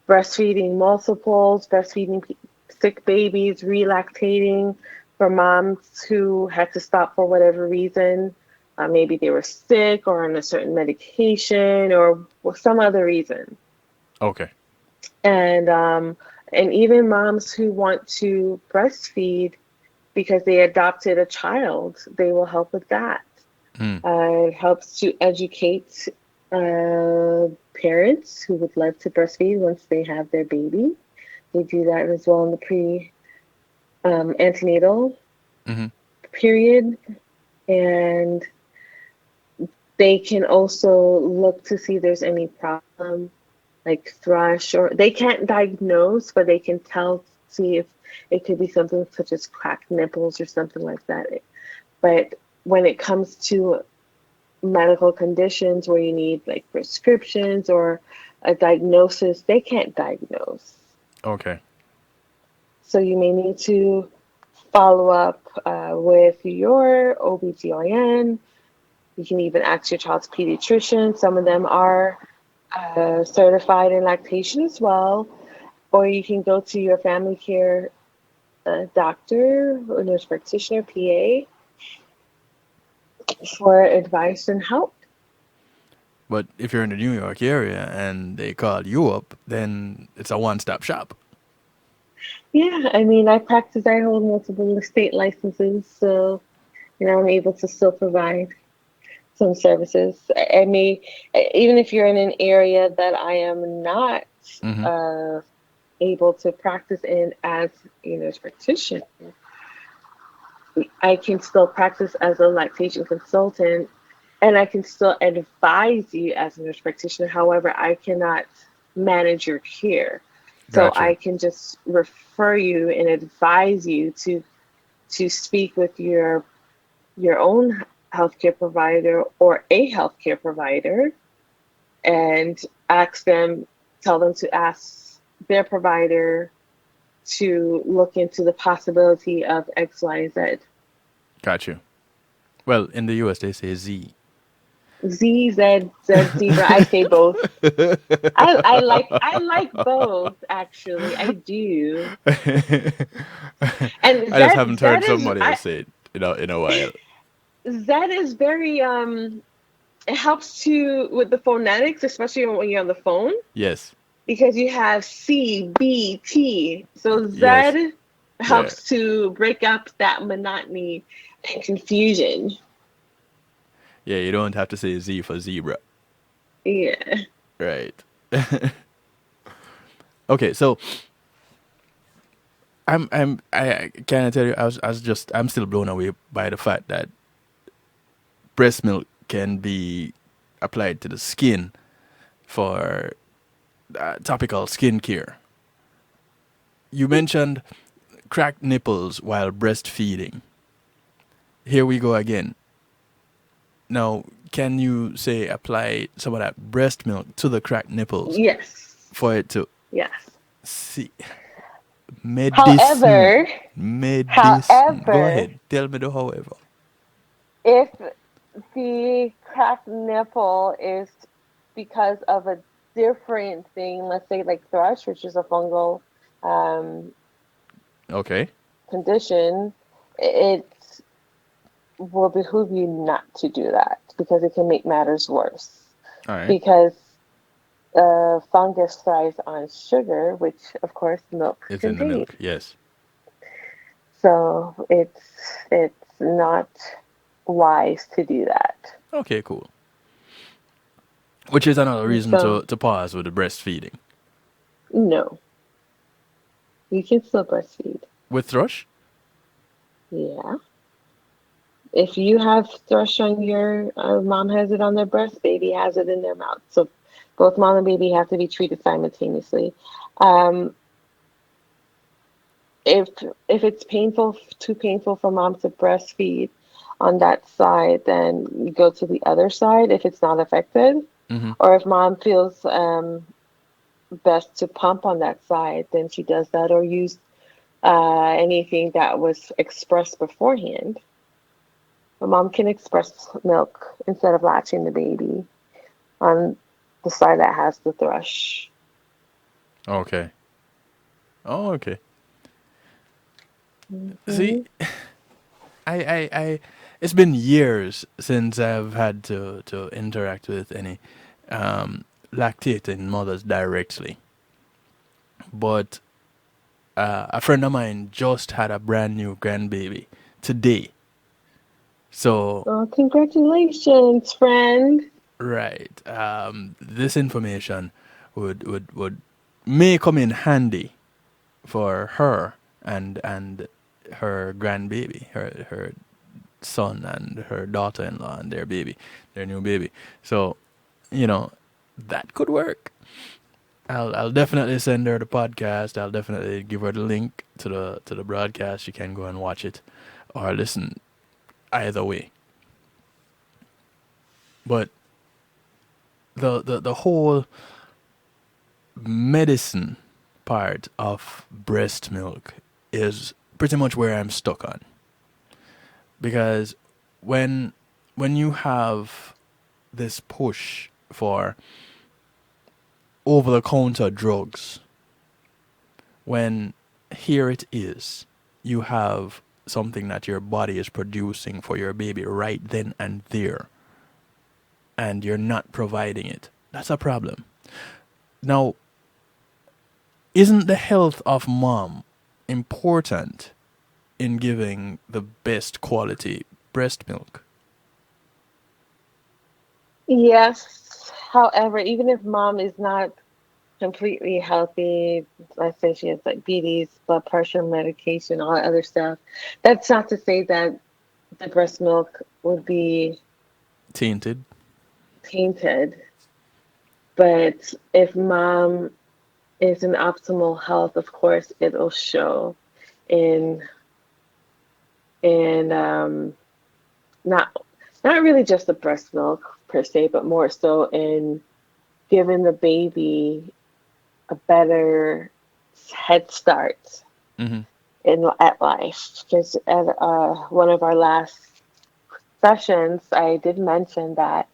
breastfeeding multiples, breastfeeding sick babies, relactating, for moms who had to stop for whatever reason. Maybe they were sick or on a certain medication or some other reason. Okay. And even moms who want to breastfeed because they adopted a child, they will help with that. Mm. It helps to educate parents who would love to breastfeed once they have their baby. They do that as well in the antenatal Mm-hmm. period, and they can also look to see if there's any problem like thrush, or they can't diagnose, but they can tell, see if it could be something such as cracked nipples or something like that. But when it comes to medical conditions where you need like prescriptions or a diagnosis, they can't diagnose. Okay. So you may need to follow up with your OBGYN. You can even ask your child's pediatrician. Some of them are certified in lactation as well. Or you can go to your family care doctor or nurse practitioner, PA, for advice and help. But if you're in the New York area and they call you up, then it's a one-stop shop. Yeah, I mean, I hold multiple state licenses, so I'm able to still provide some services. I mean, even if you're in an area that I am not Mm-hmm. uh, able to practice in as a nurse practitioner, I can still practice as a lactation consultant and I can still advise you as a nurse practitioner. However, I cannot manage your care. So Gotcha. I can just refer you and advise you to speak with your own healthcare provider or a healthcare provider and ask them, tell them to ask their provider to look into the possibility of X, Y, Z. Got you. Well, in the US they say Z. Z, Z, Z, zebra. I say both. I like both actually. I do. And I just Z haven't Z heard is somebody else say it, in a while. Z is very it helps to with the phonetics, especially when you're on the phone, Yes. because you have C, B, T. So Yes. Z Yeah. helps to break up that monotony and confusion. Yeah, you don't have to say Z for zebra. Yeah. Right. Okay, so I can I tell you I'm still blown away by the fact that breast milk can be applied to the skin for topical skincare. You mentioned cracked nipples while breastfeeding. Here we go again. Now, can you say apply some of that breast milk to the cracked nipples Yes. for it to Yes. see medicine? However, Medicine. Go however, ahead. Tell me the however. if the cracked nipple is because of a different thing, let's say like thrush, which is a fungal um, Okay. condition, it will behoove you not to do that because it can make matters worse. All right. Because fungus thrives on sugar, which of course milk It's in the contains. milk. Yes. So it's not wise to do that. Okay, cool. Which is another reason So to pause with the breastfeeding. no, you can still breastfeed. With thrush? Yeah. If you have thrush on your mom has it on their breast, baby has it in their mouth. So both mom and baby have to be treated simultaneously. Um, if it's too painful for mom to breastfeed on that side, then you go to the other side if it's not affected. Mm-hmm. Or if mom feels best to pump on that side, then she does that or use anything that was expressed beforehand. The mom can express milk instead of latching the baby on the side that has the thrush. Okay. Oh, okay. See, Mhm. I it's been years since I've had to interact with any lactating mothers directly. But a friend of mine just had a brand new grandbaby today. So, Oh, congratulations, friend. right, this information would may come in handy for her and her grandbaby, her son and her daughter-in-law and their baby, their new baby. So, you know, that could work. I'll definitely send her the podcast. I'll definitely give her the link to the broadcast. She can go and watch it or listen either way. But the whole medicine part of breast milk is pretty much where I'm stuck on. Because when when you have this push for over the counter drugs, when here it is, you have something that your body is producing for your baby right then and there, and you're not providing it. That's a problem. Now, isn't the health of mom important in giving the best quality breast milk? Yes. However, even if mom is not completely healthy, let's say she has diabetes, blood pressure, medication, all that other stuff, that's not to say that the breast milk would be Tainted? tainted. But if mom is in optimal health, of course, it'll show in in not not really just the breast milk per se, but more so in giving the baby a better head start Mm-hmm. in at life. Because at one of our last sessions, I did mention that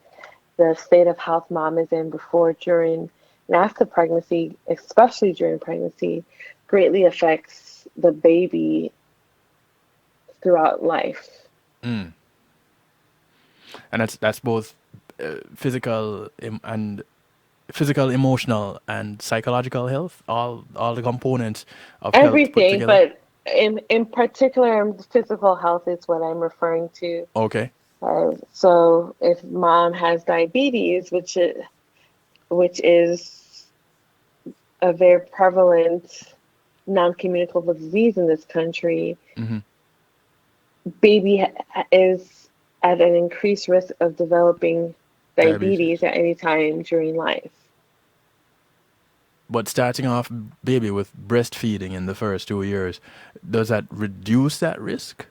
the state of health mom is in before, during, and after pregnancy, especially during pregnancy, greatly affects the baby throughout life. Mm. And that's both physical and physical, emotional, and psychological health. All the components of health put Everything, together. but in particular, physical health is what I'm referring to. Okay. So if mom has diabetes, which is a very prevalent non-communicable disease in this country, Mm-hmm. baby is at an increased risk of developing diabetes Diabetes. at any time during life. But starting off baby with breastfeeding in the first 2 years, does that reduce that risk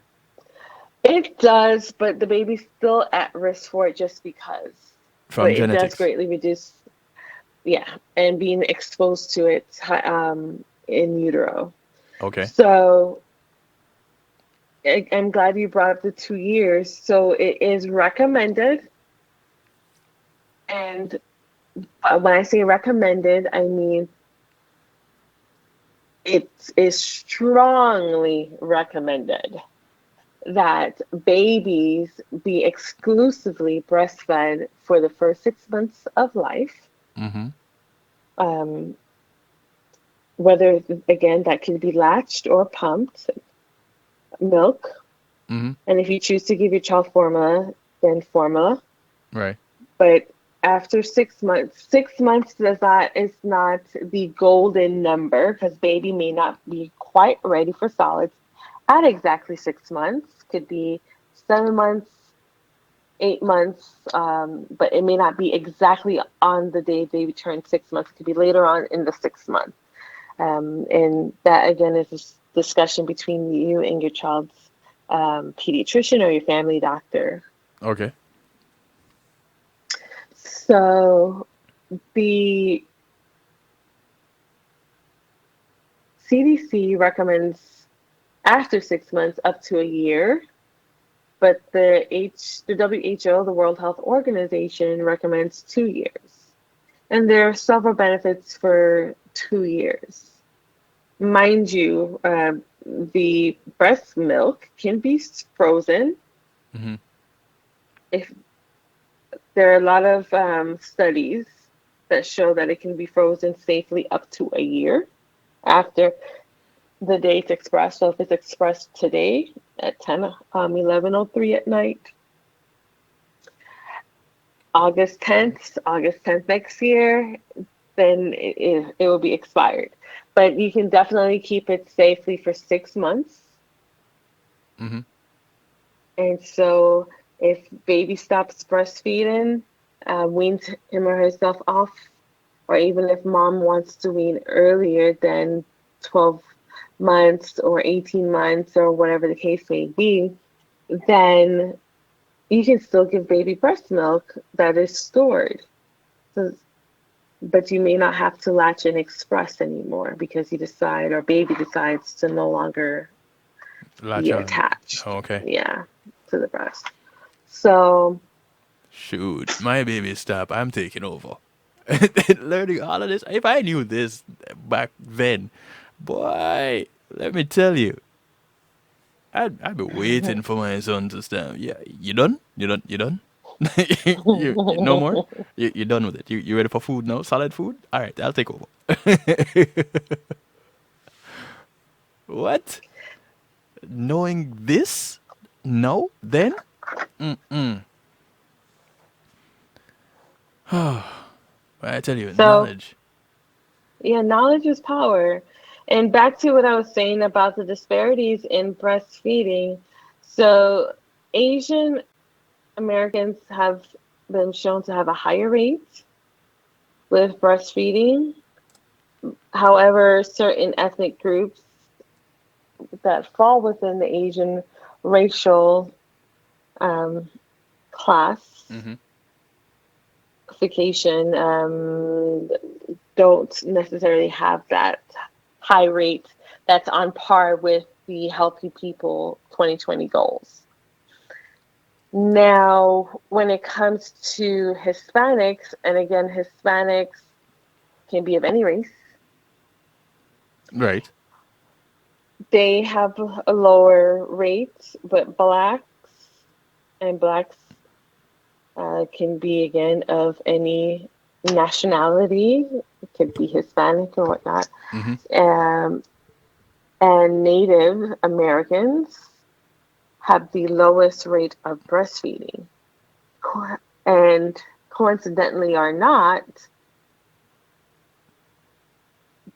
It does, but the baby's still at risk for it just because. But from it does genetics? greatly reduce, yeah, and being exposed to it in utero. Okay. So I'm glad you brought up the 2 years. So it is recommended, and when I say recommended, I mean it is strongly recommended that babies be exclusively breastfed for the first 6 months of life. Mm-hmm. Um, Whether, again, that can be latched or pumped milk. Mm-hmm. And if you choose to give your child formula, then formula. Right. But after 6 months, 6 months is not the golden number, because baby may not be quite ready for solids at exactly 6 months. Could be 7 months, 8 months, but it may not be exactly on the day they turn 6 months. It could be later on in the 6 month. And that again is a discussion between you and your child's pediatrician or your family doctor. Okay. So the CDC recommends after 6 months up to a year, but the WHO, the World Health Organization, recommends 2 years. And there are several benefits for 2 years. Mind you, the breast milk can be frozen. Mm-hmm. If there are a lot of studies that show that it can be frozen safely up to a year after the date expressed. So if it's expressed today at 11:03 at night, August 10th next year, then it will be expired. But you can definitely keep it safely for 6 months. Mm-hmm. And so if baby stops breastfeeding, weans him or herself off, or even if mom wants to wean earlier than 12 months or 18 months or whatever the case may be, then you can still give baby breast milk that is stored. So, but you may not have to latch and express anymore because you decide or baby decides to no longer Latch be on. attached, Oh, okay. yeah, to the breast. So, Shoot, my baby stop. I'm taking over. Learning all of this. If I knew this back then, boy, let me tell you, I'd be waiting for my son to stop. Yeah, you done? You done? You done? No more? You done with it? You ready for food now? Solid food? All right, I'll take over. What? Knowing this? No? Then? Mm-mm. I tell you, so knowledge. yeah, knowledge is power. And back to what I was saying about the disparities in breastfeeding. So, Asian Americans have been shown to have a higher rate with breastfeeding. However, certain ethnic groups that fall within the Asian racial um, Mm-hmm. classification don't necessarily have that high rate that's on par with the Healthy People 2020 goals. Now, when it comes to Hispanics, and again, Hispanics can be of any race, Right. they have a lower rate, but blacks can be again of any nationality. It could be Hispanic or whatnot. Mm-hmm. Um, and Native Americans have the lowest rate of breastfeeding. And coincidentally or not,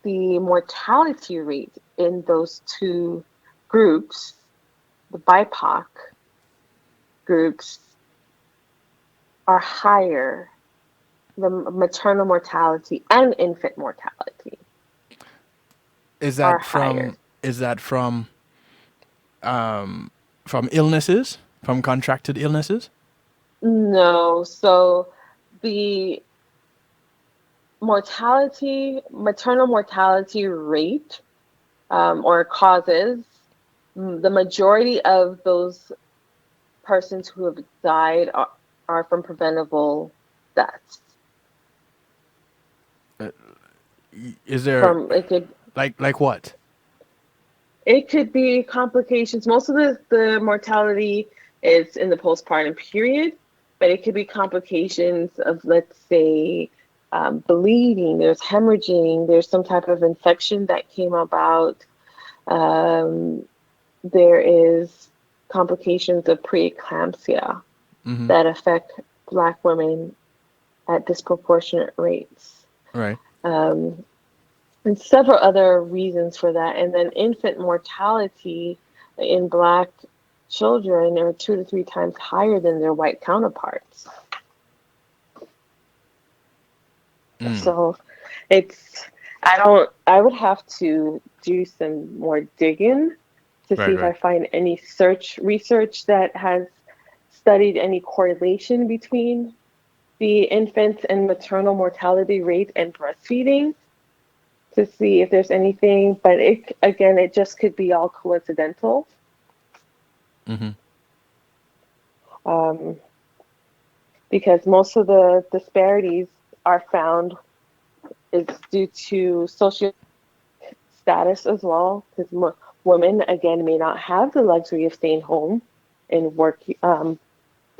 the mortality rate in those two groups, the BIPOC groups, are higher. The maternal mortality and infant mortality Is are that higher. from? Is that from illnesses? From contracted illnesses? No, so the maternal mortality rate or causes, the majority of those persons who have died are from preventable deaths. Is there From it could like what? it could be complications. Most of the mortality is in the postpartum period, but it could be complications of, let's say, bleeding, there's hemorrhaging, there's some type of infection that came about. Um, there is complications of preeclampsia Mm-hmm. that affect Black women at disproportionate rates. Right. Um, and several other reasons for that. And then infant mortality in Black children are 2 to 3 times higher than their white counterparts. Mm. So it's, I would have to do some more digging to see Right. if I Right. find any research that has studied any correlation between the infant and maternal mortality rate and breastfeeding to see if there's anything, but it just could be all coincidental. Mm-hmm. Um, because most of the disparities are found is due to social status as well. Because women, again, may not have the luxury of staying home and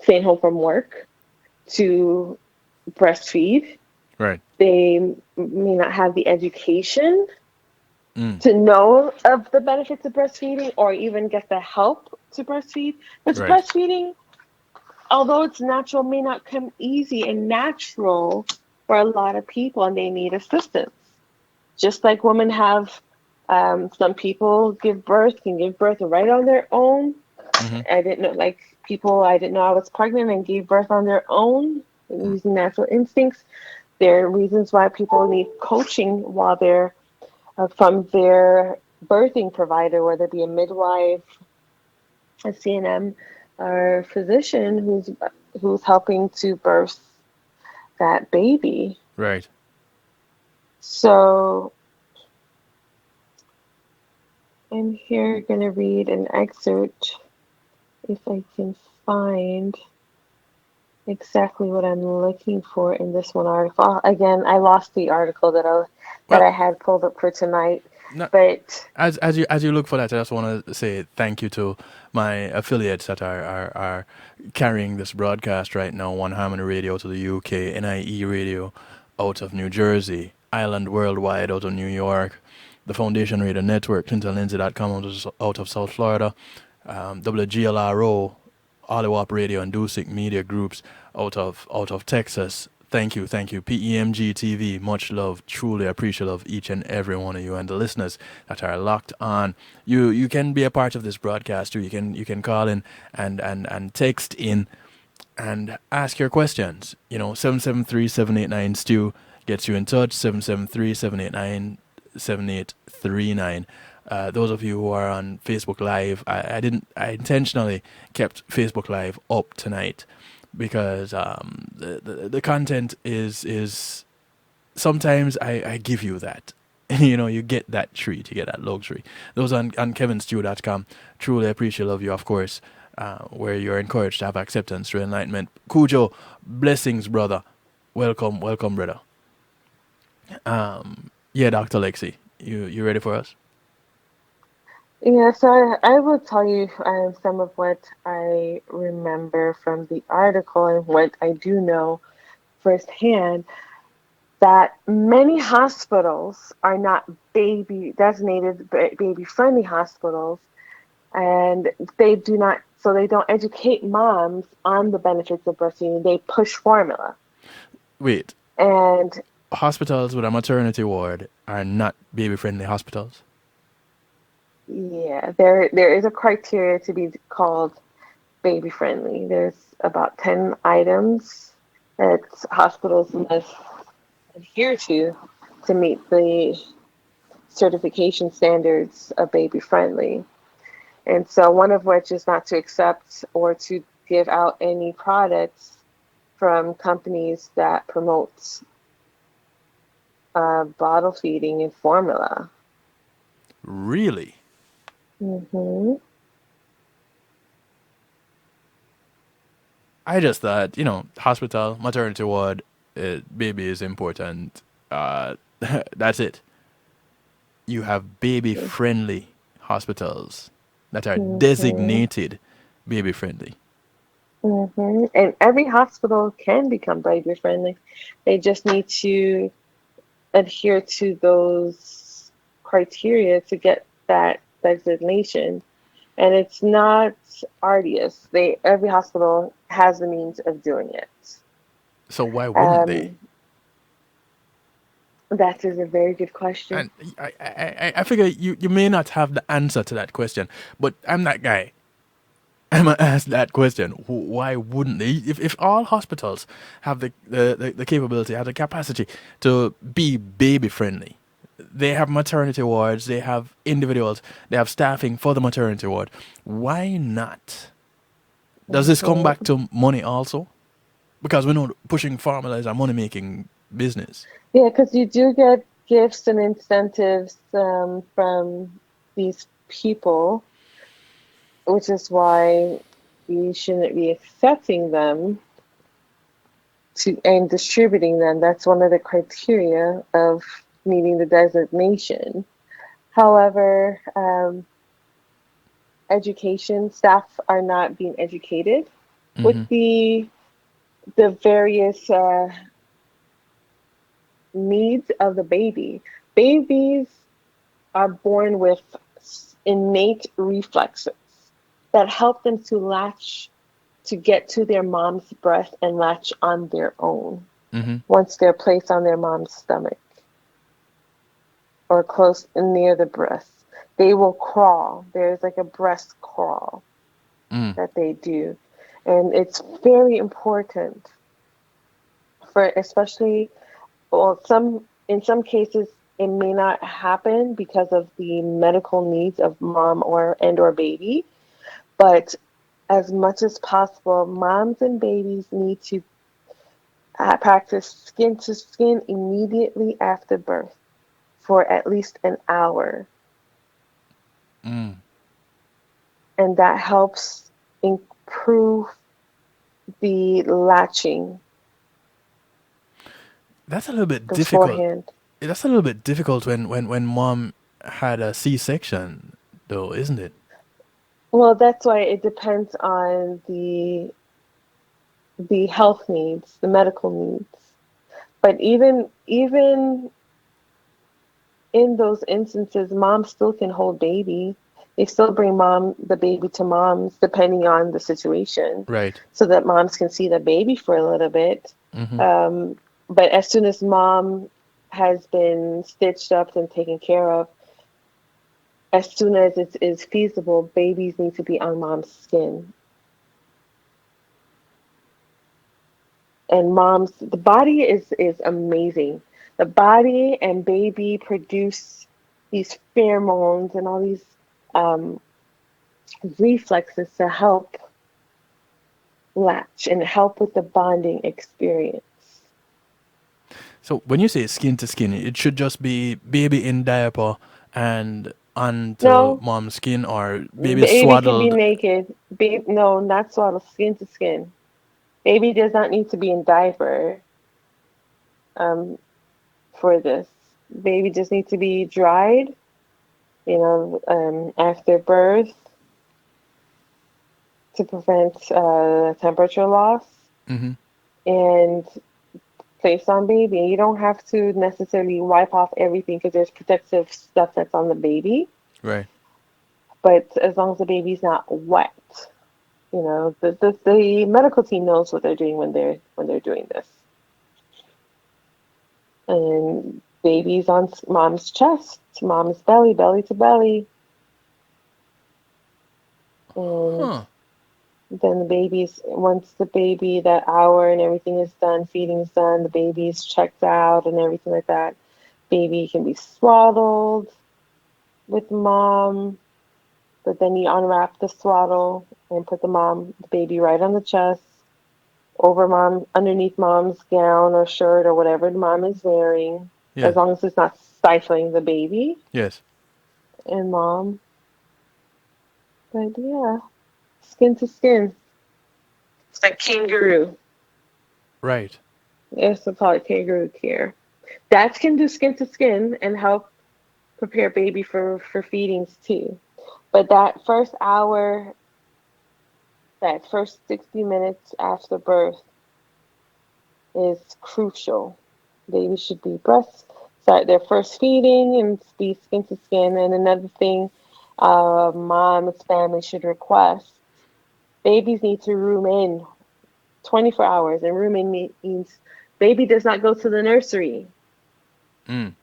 staying home from work to breastfeed. Right. They may not have the education Mm. to know of the benefits of breastfeeding or even get the help to breastfeed. Because Right. breastfeeding, although it's natural, may not come easy and natural for a lot of people, and they need assistance. Just like women have, some people can give birth right on their own. Mm-hmm. I didn't know, like people, I didn't know I was pregnant and gave birth on their own using natural instincts. There are reasons why people need coaching while they're from their birthing provider, whether it be a midwife, a CNM, or a physician who's helping to birth that baby. Right. So I'm here going to read an excerpt if I can find exactly what I'm looking for in this one article. Again, I lost the article that Well, I had pulled up for tonight, no, but as you look for that, I just want to say thank you to my affiliates that are carrying this broadcast right now. One Harmony Radio to the UK, NIE Radio out of New Jersey, Island Worldwide out of New York, the Foundation Radio Network, ClintonLindsay.com out of South Florida, WGLRO, Oliwap Radio and Dusik Media Groups out of Texas. Thank you. PEMG TV, much love. Truly appreciate of each and every one of you and the listeners that are locked on. You can be a part of this broadcast too. You can call in and text in and ask your questions. 773-789 Stu gets you in touch. 773-789-7839. Those of you who are on Facebook Live, I intentionally kept Facebook Live up tonight because the content is sometimes I give you that. You get that treat, you get that luxury. Those on kevinstew.com, truly appreciate of you, of course, where you're encouraged to have acceptance through enlightenment. Cujo, blessings, brother. Welcome, brother. Yeah, Dr. Lexie, you ready for us? yeah, so I will tell you some of what I remember from the article and what I do know firsthand that many hospitals are not designated baby friendly hospitals, and they don't educate moms on the benefits of breastfeeding. They push formula. Wait, And hospitals with a maternity ward are not baby-friendly hospitals? yeah, there is a criteria to be called baby friendly. There's about 10 items that hospitals must adhere to meet the certification standards of baby friendly. And so one of which is not to accept or to give out any products from companies that promote bottle feeding and formula. Really? Hmm. I just thought, hospital, maternity ward, baby is important. That's it. You have baby-friendly hospitals that are Hmm. designated baby-friendly. And every hospital can become baby friendly. They just need to adhere to those criteria to get that designation. And it's not arduous. Every hospital has the means of doing it. So why wouldn't they? Um, that is a very good question. And I figure you may not have the answer to that question, but I'm that guy. I'm gonna ask that question. Why wouldn't they? If all hospitals have the capability, have the capacity to be baby friendly, they have maternity wards, they have individuals, they have staffing for the maternity ward. Why not? Does this come back Mhm. to money also? Because we know pushing formula is a money making business. Yeah, because you do get gifts and incentives from these people, which is why you shouldn't be accepting them and distributing them. That's one of the criteria of meeting the designation. However, education. Staff are not being educated with Mm-hmm. the various needs of the baby. Babies are born with innate reflexes that help them to latch to get to their mom's breast and latch on their own Mm-hmm. once they're placed on their mom's stomach or close near the breast. They will crawl. There's like a breast crawl Mm. that they do. And it's very important for especially, well, in some cases it may not happen because of the medical needs of mom or baby, but as much as possible, moms and babies need to practice skin to skin immediately after birth for at least an hour. Mm. And that helps improve the latching That's a little bit difficult. beforehand. That's a little bit difficult when mom had a C-section, though, isn't it? Well, that's why it depends on the health needs, the medical needs. But even in those instances, mom still can hold baby. They still bring the baby to moms, depending on the situation, Right. so that moms can see the baby for a little bit. Mm-hmm. Um, but as soon as mom has been stitched up and taken care of, as soon as it is feasible, babies need to be on mom's skin. And the body is amazing. The body and baby produce these pheromones and all these um, reflexes to help latch and help with the bonding experience. So when you say skin to skin, it should just be baby in diaper and onto No, mom's skin, or baby baby can be swaddled. naked. No, not swaddle, skin to skin. Baby does not need to be in diaper um, for this. Baby just needs to be dried, after birth to prevent temperature loss Mm-hmm. and placed on baby. And you don't have to necessarily wipe off everything because there's protective stuff that's on the baby. Right. But as long as the baby's not wet, the medical team knows what they're doing when they're doing this. And baby's on mom's chest, mom's belly, belly to belly, and Huh. then once the baby, that hour and everything is done, feeding is done, the baby's checked out and everything like that. Baby can be swaddled with mom, but then you unwrap the swaddle and put the baby right on the chest, underneath mom's gown or shirt or whatever the mom is wearing, as Yes. long as it's not stifling the baby Yes. and mom. But yeah, skin to skin. It's like kangaroo. Right. It's called kangaroo care. Dads can do skin to skin and help prepare baby for feedings too. But that first 60 minutes after birth is crucial. Baby should be start their first feeding and be skin to skin. And another thing, mom's family should request, babies need to room in 24 hours. And room in means baby does not go to the nursery. Mm.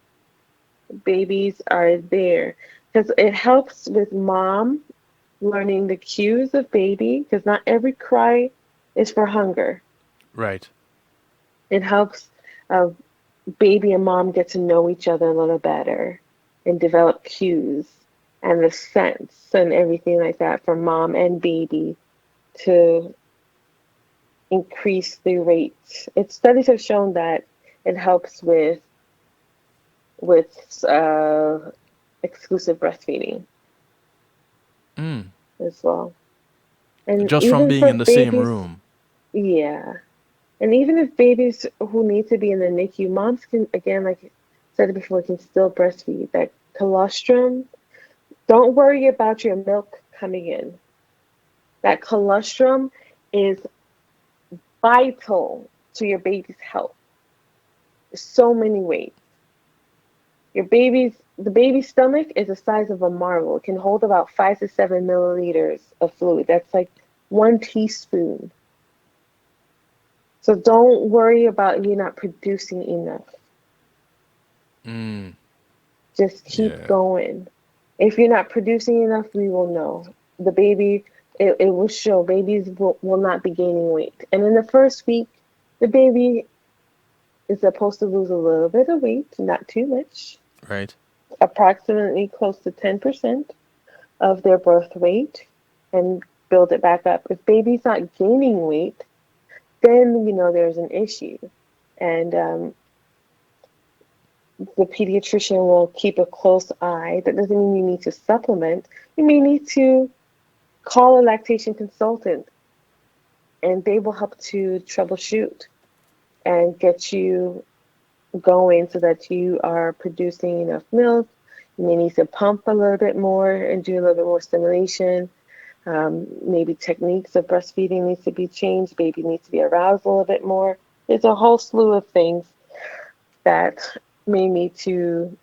Babies are there because it helps with mom learning the cues of baby, because not every cry is for hunger. Right. It helps uh, baby and mom get to know each other a little better and develop cues and the sense and everything like that for mom and baby to increase the rate. Studies have shown that it helps with exclusive breastfeeding Mm. as well. And Just from even being for in the same babies, room. yeah. And even if babies who need to be in the NICU, moms can, again, like I said before, can still breastfeed. That colostrum, don't worry about your milk coming in. That colostrum is vital to your baby's health. So many ways. The baby's stomach is the size of a marble. It can hold about 5 to 7 milliliters of fluid. That's like 1 teaspoon. So don't worry about you not producing enough. Mm. Just keep Yeah. going. If you're not producing enough, we will know. The baby, it will show. Babies will not be gaining weight. And in the first week, the baby is supposed to lose a little bit of weight, not too much, Right. approximately close to 10% of their birth weight, and build it back up. If baby's not gaining weight, then you know there's an issue. And the pediatrician will keep a close eye. That doesn't mean you need to supplement. You may need to call a lactation consultant, and they will help to troubleshoot and get you going so that you are producing enough milk. You may need to pump a little bit more and do a little bit more stimulation. Maybe techniques of breastfeeding needs to be changed. Baby needs to be aroused a little bit more. There's a whole slew of things that may need to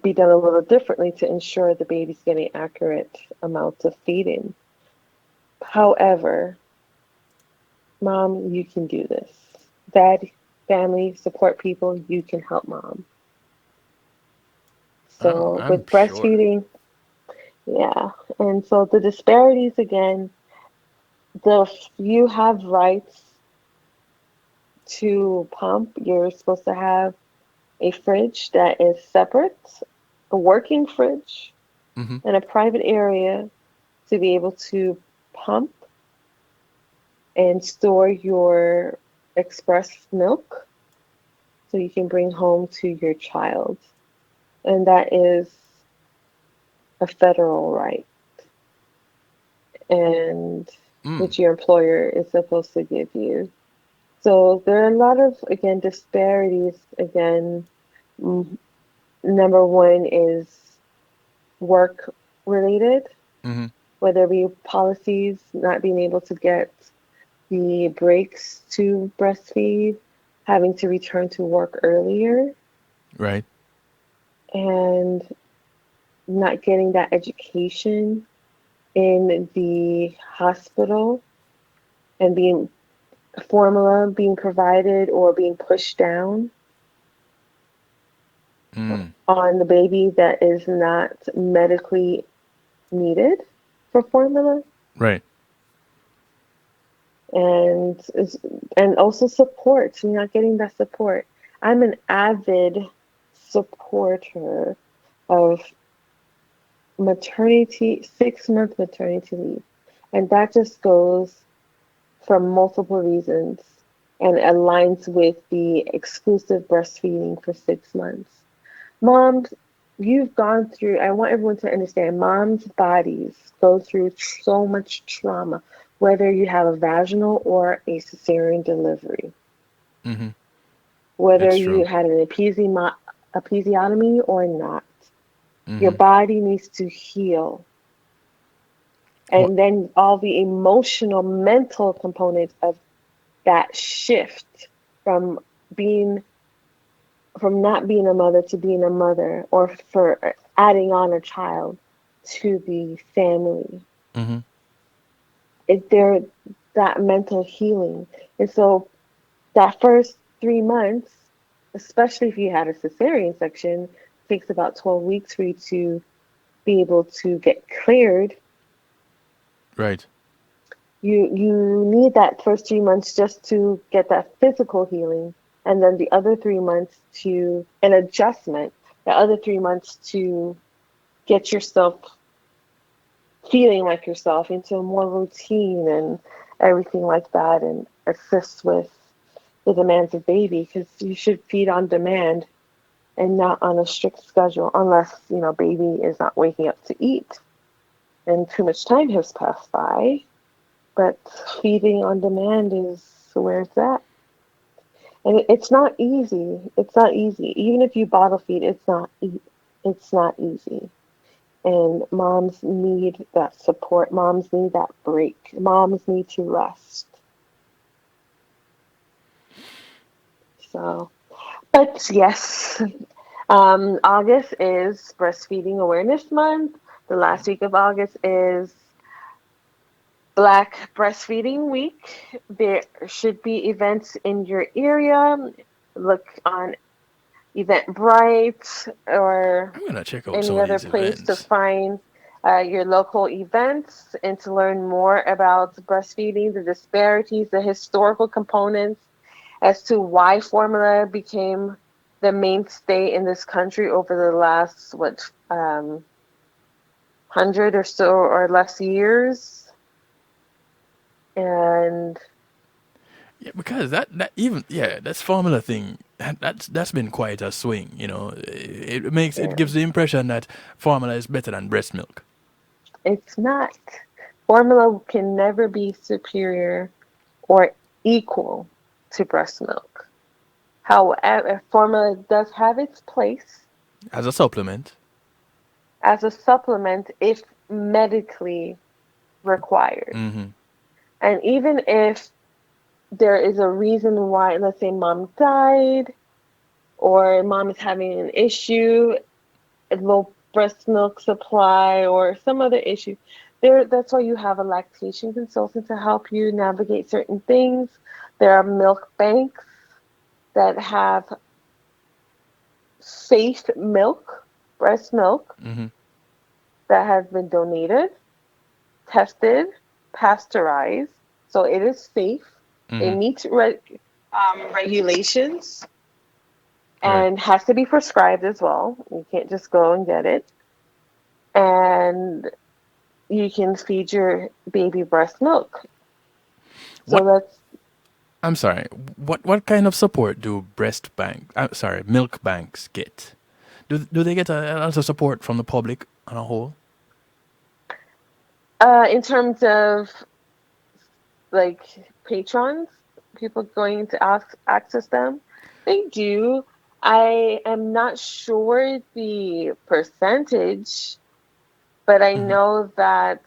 be done a little differently to ensure the baby's getting accurate amounts of feeding. However, mom, you can do this. Dad, family, support people, you can help mom. Oh, So I'm with sure. breastfeeding, yeah. And so the disparities again, the you have rights to pump. You're supposed to have a fridge that is separate, a working fridge, Mm-hmm. and a private area to be able to pump and store your express milk so you can bring home to your child. And that is a federal right, and Mm. which your employer is supposed to give you. So there are a lot of, again, disparities. Again, mm, number one is work related, Mm-hmm. whether it be policies, not being able to get the breaks to breastfeed, having to return to work earlier, Right. and not getting that education in the hospital, and being formula being provided or being pushed down Mm. on the baby that is not medically needed for formula. Right. and and also support. You're not getting that support. I'm an avid supporter of maternity, 6 month maternity leave, and that just goes for multiple reasons and aligns with the exclusive breastfeeding for 6 months. Moms, you've gone through, I want everyone to understand, moms' bodies go through so much trauma, whether you have a vaginal or a cesarean delivery, Mm-hmm. whether It's you true. had an episiotomy or not. Your Mm-hmm. body needs to heal. What? And then all the emotional, mental components of that shift from being from not being a mother to being a mother, or for adding on a child to the family. Mm-hmm. Is there that mental healing? And so that first 3 months, especially if you had a cesarean section, takes about 12 weeks for you to be able to get cleared. Right. You need that first 3 months just to get that physical healing, and then the other 3 months to an adjustment, the other 3 months to get yourself feeling like yourself into a more routine and everything like that, and assist with the demands of baby, because you should feed on demand and not on a strict schedule, unless baby is not waking up to eat and too much time has passed by. But feeding on demand is where it's at. And it's not easy. It's not easy. Even if you bottle feed, it's not easy. And moms need that support. Moms need that break. Moms need to rest. So, but yes, August is Breastfeeding Awareness Month. The last week of August is Black Breastfeeding Week. There should be events in your area. Look on Eventbrite or I'm gonna check out some any of other these place to events. find your local events and to learn more about breastfeeding, the disparities, the historical components as to why formula became the mainstay in this country over the last, 100 or so or less years. And Yeah, because that even that's formula thing. That's been quite a swing. It yeah, gives the impression that formula is better than breast milk. it's not. Formula can never be superior or equal to breast milk. However, formula does have its place As a supplement. as a supplement if medically required. Mm-hmm. And even if there is a reason why, let's say mom died or mom is having an issue, a low breast milk supply or some other issue, that's why you have a lactation consultant to help you navigate certain things. There are milk banks that have safe milk, breast milk, Mm-hmm. that has been donated, tested, pasteurized, so it is safe. It Mm-hmm. meets regulations Right. and has to be prescribed as well. You can't just go and get it. And you can feed your baby breast milk. What So that's I'm sorry. What kind of support do milk banks get? Do they get a lot of support from the public on a whole? in terms of like patrons, people going to access them. They do. I am not sure the percentage, but I Mm-hmm. know that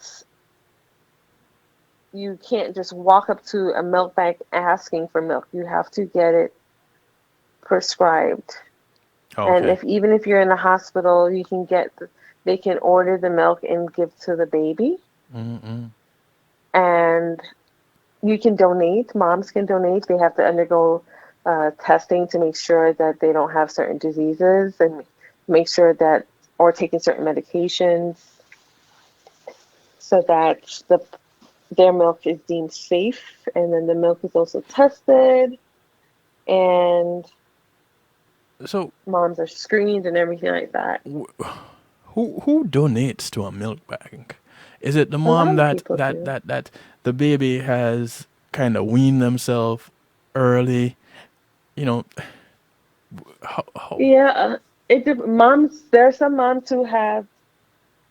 you can't just walk up to a milk bank asking for milk. You have to get it prescribed. And Okay. even if you're in a hospital, they can order the milk and give to the baby. Mm-hmm. And you can donate. Moms can donate. They have to undergo testing to make sure that they don't have certain diseases and make sure that, or taking certain medications so that their milk is deemed safe. And then the milk is also tested and So moms are screened and everything like that. who donates to a milk bank? Is it the A lot mom of that people that do. that that the baby has kind of weaned themselves early? You know, how Yeah, moms. There are some moms who have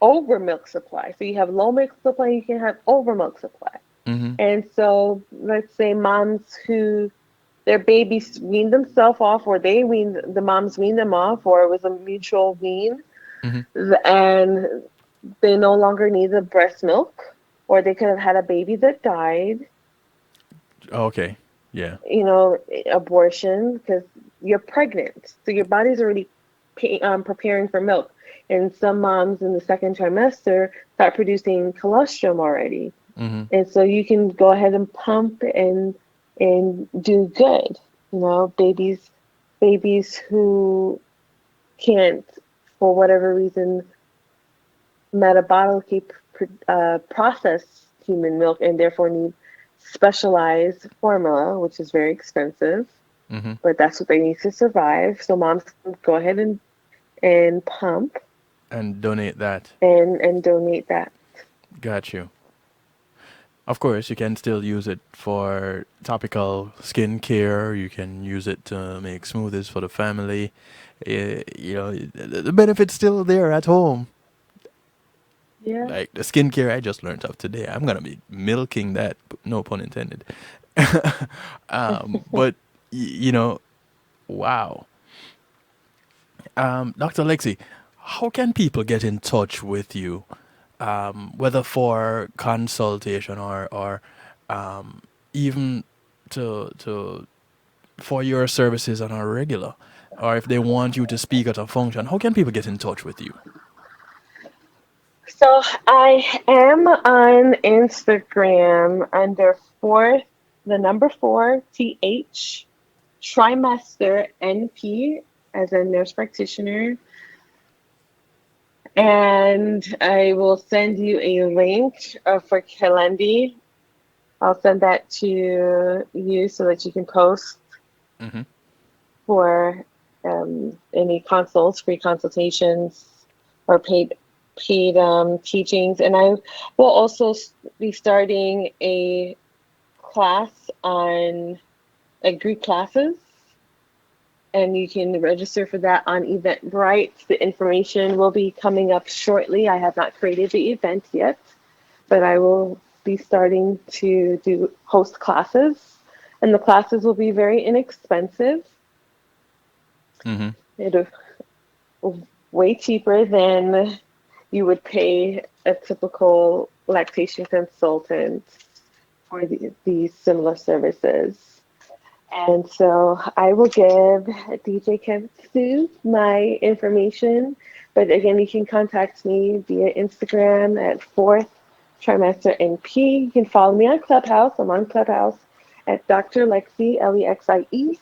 over milk supply. So you have low milk supply, you can have over milk supply. mm-hmm. And so let's say moms who their babies wean themselves off, or the moms wean them off, or it was a mutual wean, Mm-hmm. and they no longer need the breast milk, or they could have had a baby that died, Okay. Yeah. abortion, because you're pregnant. So your body's already preparing for milk. And some moms in the second trimester start producing colostrum already. Mm-hmm. And so you can go ahead and pump and do good. Babies who can't, for whatever reason, metabolically process human milk and therefore need specialized formula, which is very expensive, Mm-hmm. but that's what they need to survive. So moms can go ahead and pump And donate that. and donate that. Got you. Of course, you can still use it for topical skin care. You can use it to make smoothies for the family. The benefit's still there at home. Yeah. Like the skincare I just learned of today, I'm gonna be milking that. No pun intended. But wow. Dr. Lexie, how can people get in touch with you, whether for consultation or even to for your services on a regular, or if they want you to speak at a function? How can people get in touch with you? So I am on Instagram under the number four, TH, trimester NP as a nurse practitioner. And I will send you a link for Kalendi. I'll send that to you so that you can post Mm-hmm. for any consults, free consultations, or paid teachings. And I will also be starting a class on Greek classes, and you can register for that on Eventbrite. The information will be coming up shortly. I have not created the event yet, but I will be starting to do host classes, and the classes will be very inexpensive. Mm-hmm. It'll way cheaper than you would pay a typical lactation consultant for these similar services. And so I will give DJ Kevsu my information. But again, you can contact me via Instagram at fourth trimester NP. You can follow me on Clubhouse. I'm on Clubhouse at Dr. Lexie, Lexie,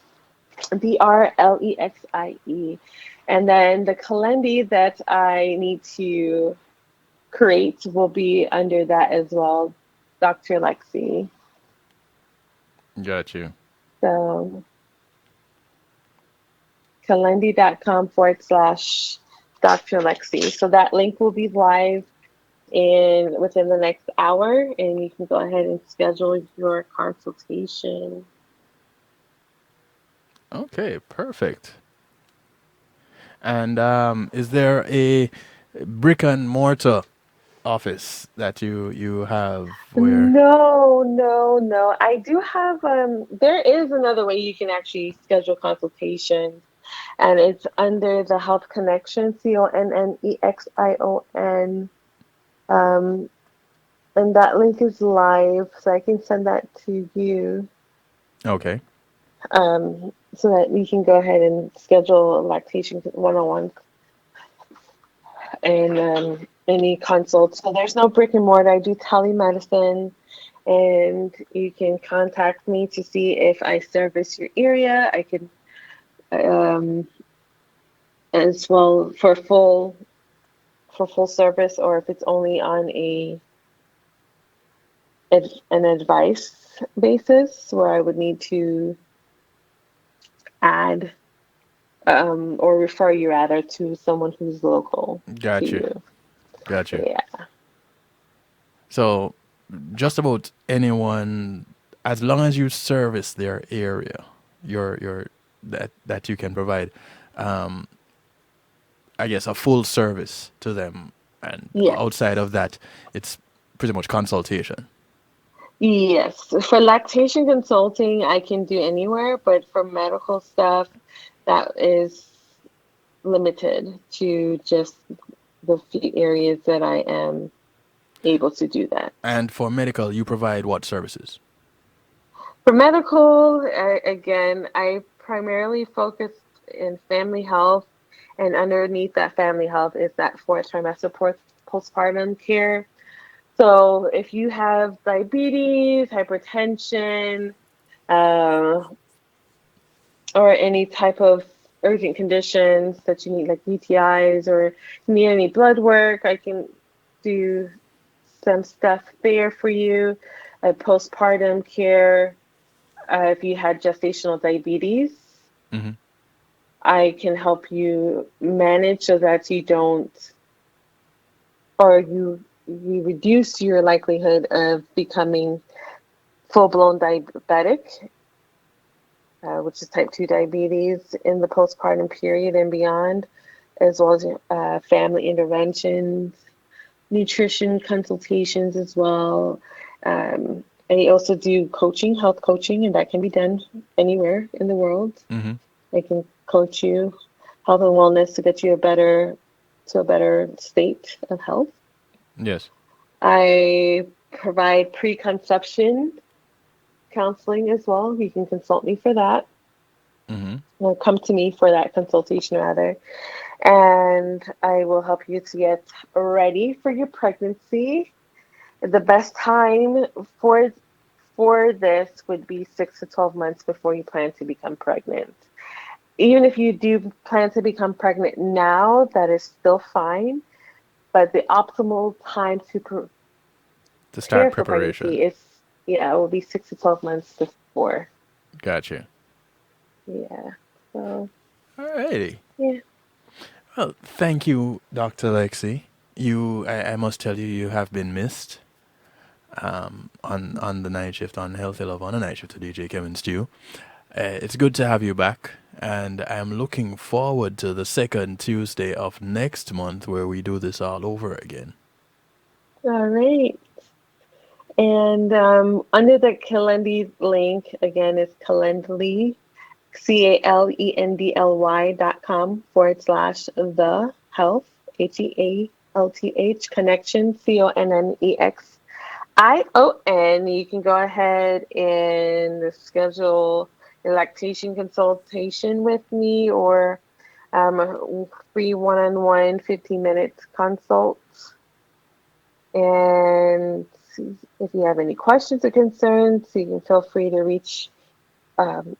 Brlexie. And then the Kalendi that I need to create will be under that as well, Dr. Lexie. Got you. So Kalendi.com /Dr. Lexie. So that link will be live within the next hour, and you can go ahead and schedule your consultation. Okay, perfect. And is there a brick and mortar office that you have where? No, no, no. I do have there is another way you can actually schedule consultations, and it's under the Health Connection, CONNEXION. Um, and that link is live, so I can send that to you. Okay. So that you can go ahead and schedule a lactation 101 and any consults. So there's no brick and mortar. I do telemedicine, and you can contact me to see if I service your area. I can um, as well for full service, or if it's only on an advice basis where I would need to add or refer you rather to someone who's local to Got you. you. Got you. Yeah. So just about anyone, as long as you service their area, your that you can provide, um, I guess a full service to them, and Yes. outside of that, it's pretty much consultation. Yes. For lactation consulting, I can do anywhere, but for medical stuff, that is limited to just the few areas that I am able to do that. And for medical, you provide what services? For medical, again, I primarily focus in family health, and underneath that family health is that fourth trimester postpartum care. So if you have diabetes, hypertension, uh, or any type of urgent conditions that you need, like UTIs, or need any blood work, I can do some stuff there for you. Postpartum care, if you had gestational diabetes, Mm-hmm. I can help you manage so that you don't, or you reduce your likelihood of becoming full-blown diabetic, which is type 2 diabetes in the postpartum period and beyond, as well as family interventions, nutrition consultations as well. I also do coaching, health coaching, and that can be done anywhere in the world. Mm-hmm. I can coach you health and wellness to get you a better to a better state of health. Yes. I provide preconception counseling as well. You can consult me for that. Or come to me for that consultation rather. And I will help you to get ready for your pregnancy. The best time for this would be 6 to 12 months before you plan to become pregnant. Even if you do plan to become pregnant now, that is still fine. But the optimal time to start for preparation pregnancy is, it will be 6 to 12 months before. Gotcha. Yeah. So. Alrighty. Yeah. Well, thank you, Dr. Lexie. I must tell you, you have been missed. On the night shift on Healthy Love on the night shift to DJ Kevin Stew. It's good to have you back, and I'm looking forward to the second Tuesday of next month where we do this all over again. All right. And under the Calendly link, again, it's Calendly, CALENDLY.com/the health, HEALTH connection, CONNEXION. You can go ahead and schedule a lactation consultation with me or a free one-on-one 15-minute consult. And if you have any questions or concerns, you can feel free to reach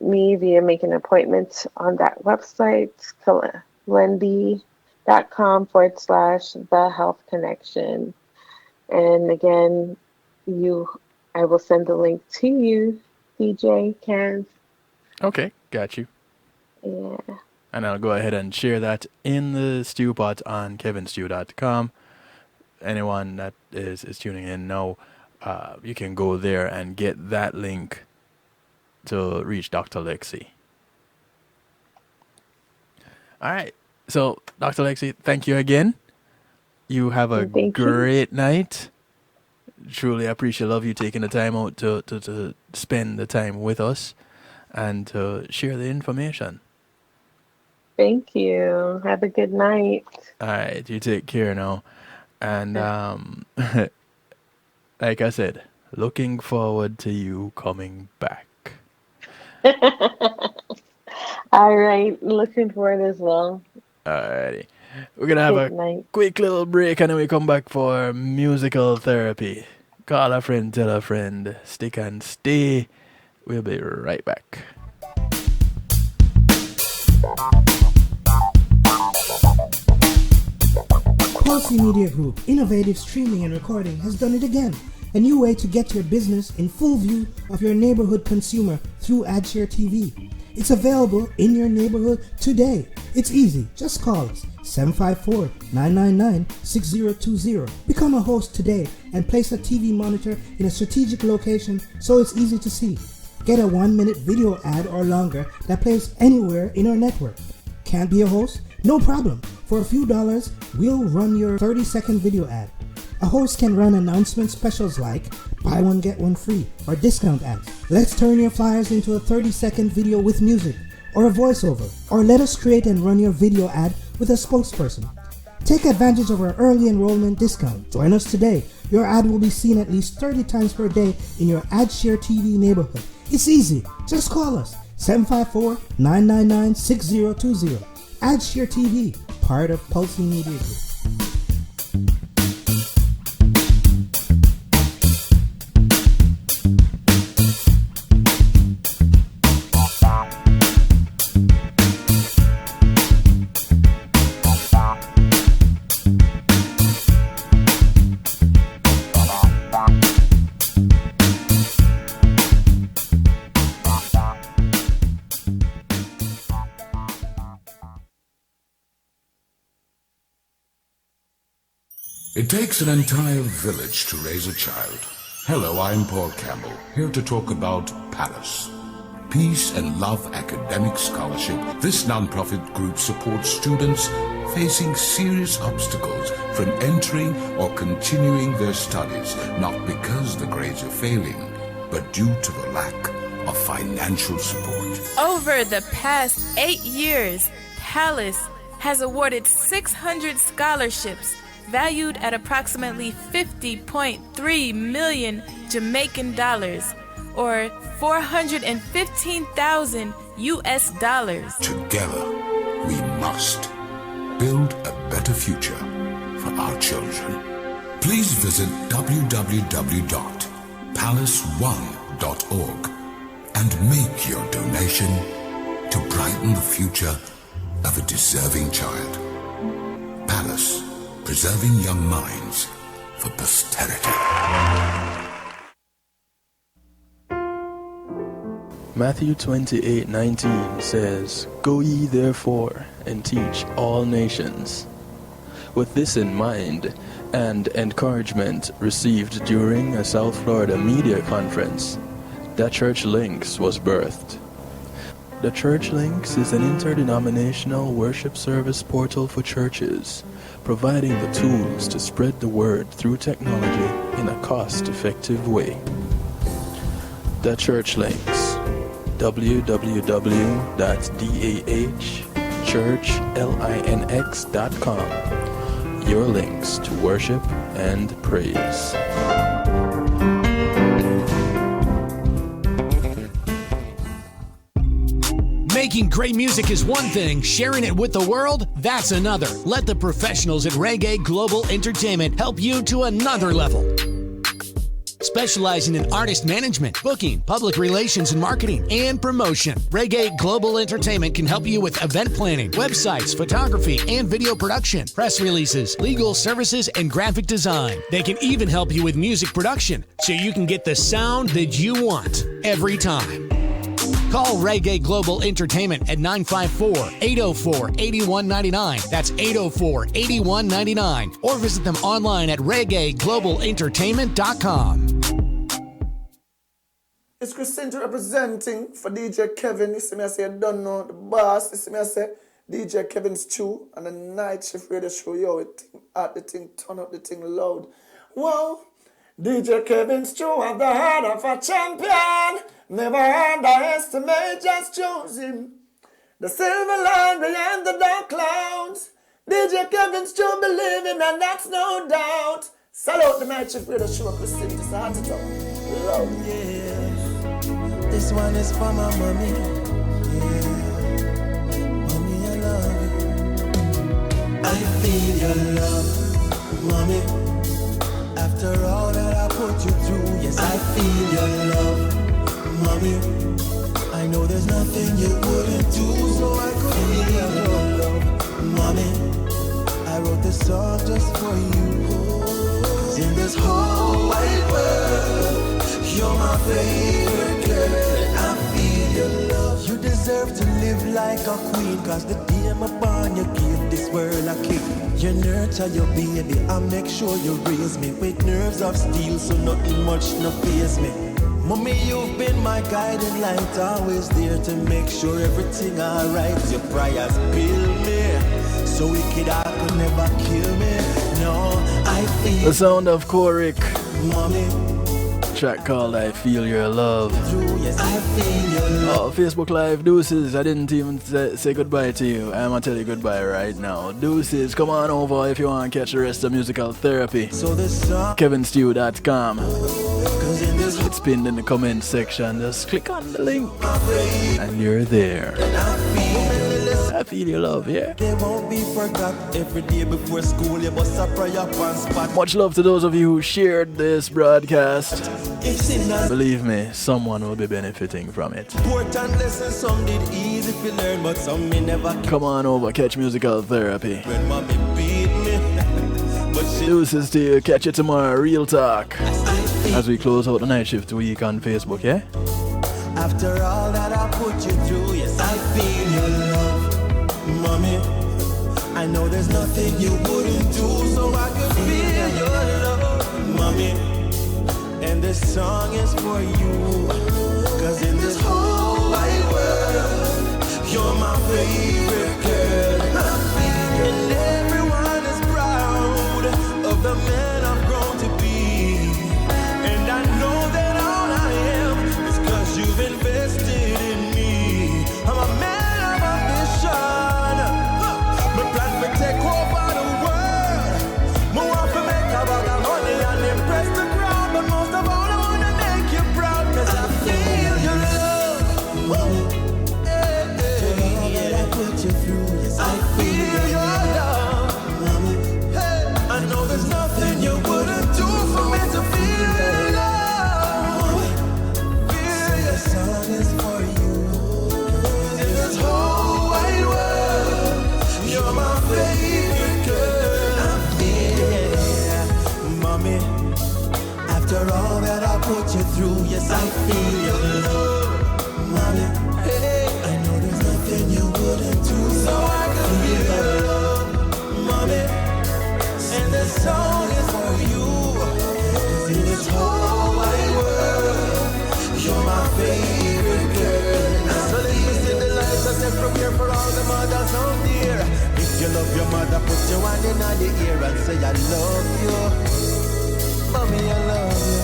me via making an appointment on that website, Calendly.com/the health connection. And again, I will send the link to you, DJ Ken. Okay, got you. Yeah. And I'll go ahead and share that in the stew pot on kevinstew.com. Anyone that is tuning in now, you can go there and get that link to reach Dr. Lexie. All right. So, Dr. Lexie, thank you again. You have a great night. Truly appreciate you taking the time out to spend the time with us and to share the information. Thank you. Have a good night. All right. You take care now. And like I said, looking forward to you coming back. All right. Looking forward as well. Alrighty. We're going to have a quick little break and then we come back for musical therapy. Call a friend, tell a friend, stick and stay. We'll be right back. Pulsey Media Group, innovative streaming and recording, has done it again. A new way to get your business in full view of your neighborhood consumer through AdShare TV. It's available in your neighborhood today. It's easy. Just call us 754-999-6020. Become a host today and place a TV monitor in a strategic location so it's easy to see. Get a 1-minute video ad or longer that plays anywhere in our network. Can't be a host? No problem. For a few dollars, we'll run your 30-second video ad. A host can run announcement specials like buy one get one free or discount ads. Let's turn your flyers into a 30-second video with music or a voiceover, or let us create and run your video ad with a spokesperson. Take advantage of our early enrollment discount. Join us today. Your ad will be seen at least 30 times per day in your AdShare TV neighborhood. It's easy. Just call us 754-999-6020. AdShare TV, part of Pulsey Media Group. It takes an entire village to raise a child. Hello, I'm Paul Campbell, here to talk about PALACE. Peace and Love Academic Scholarship. This non-profit group supports students facing serious obstacles from entering or continuing their studies, not because the grades are failing, but due to the lack of financial support. Over the past 8 years, PALACE has awarded 600 scholarships valued at approximately 50.3 million Jamaican dollars, or 415,000 US dollars. Together, we must build a better future for our children. Please visit www.palace1.org and make your donation to brighten the future of a deserving child. Palace, preserving young minds for posterity. Matthew 28:19 says, "Go ye therefore and teach all nations." With this in mind, and encouragement received during a South Florida media conference, The Church Links was birthed. The Church Links is an interdenominational worship service portal for churches, providing the tools to spread the word through technology in a cost-effective way. The Church Links, www.dahchurchlinx.com. Your links to worship and praise. Making great music is one thing, sharing it with the world, that's another. Let the professionals at Reggae Global Entertainment help you to another level. Specializing in artist management, booking, public relations and marketing, and promotion, Reggae Global Entertainment can help you with event planning, websites, photography, and video production, press releases, legal services, and graphic design. They can even help you with music production, so you can get the sound that you want every time. Call Reggae Global Entertainment at 954-804-8199. That's 804-8199. Or visit them online at reggaeglobalentertainment.com. It's Christine representing for DJ Kevin. You see me, I say, I don't know the boss. You see me, I say, DJ Kevin's Chew and the night shift radio show. Yo, it thing at the thing, turn up the thing loud. Whoa, DJ Kevin's Chew have the heart of a champion. Never underestimate, just choose him. The silver line behind the dark clouds. DJ Kevin's Chew believe him, and that's no doubt. Salute the night shift radio show. Christine, just heart it up. Loud. Yeah. This one is for my mommy. Yeah. Mommy, I love you. I feel your love, mommy. After all that I put you through, yes, I feel your love, mommy. I know there's nothing you wouldn't do, so I could feel your love, mommy. I wrote this song just for you. 'Cause in this whole wide world, you're my favorite girl, and I feel your love. You deserve to live like a queen, 'cause the day I'm born, you give this world a kick. You nurture your baby, I make sure you raise me with nerves of steel, so nothing much no faze me. Mommy, you've been my guiding light, always there to make sure everything alright. Your prayers build me, so wicked I could never kill me. No, I feel The sound of Korik. mommy. Track called I Feel Your Love. Yes, I feel your love. Oh, Facebook Live, Deuces. I didn't even say goodbye to you. I'm gonna tell you goodbye right now. Deuces, come on over if you want to catch the rest of musical therapy. So this song, KevinStew.com. 'cause in this It's pinned in the comment section. Just click on the link and you're there. I feel your love, yeah. they won't be forgot. Every day before school, you must pray up on spot. Much love to those of you who shared this broadcast. If sin has Believe me, someone will be benefiting from it. important lessons, some did easy to learn, but some may never keep Come on over, catch musical therapy. when mommy beat me. But she Deuces to you. Catch you tomorrow. Real talk. I feel As we close out the night shift week on Facebook, yeah? after all that I put you through, yes, I feel your love, mommy. I know there's nothing you wouldn't do, so I can feel your love, mommy. And this song is for you, 'cause in this whole wide world, you're my favorite girl. And everyone is proud of the man I've grown to be. And I know that all I am is 'cause you've invested in me. I'm a man of ambition. My for all that I put you through. Yes, I feel your love, mommy. Hey, I know there's nothing you wouldn't do, so I can feel your love, mommy. And this song is for you. 'Cause in this whole wide world, you're my favorite girl. So let me sing the lights and say from here for all the mothers out there. If you love your mother, put your hand in the ear and say I love you. Mommy, I love you.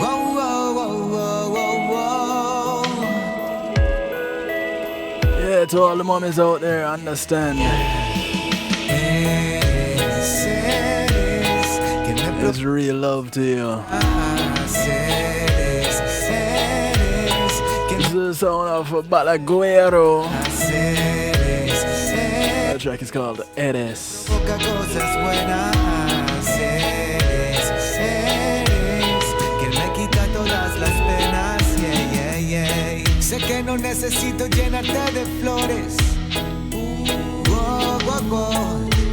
Whoa, whoa, whoa, whoa, whoa. Yeah, to all the mommies out there, understand. It's real love to you. This is the sound of Balaguero. The track is called Eres. Sé que no necesito llenarte de flores,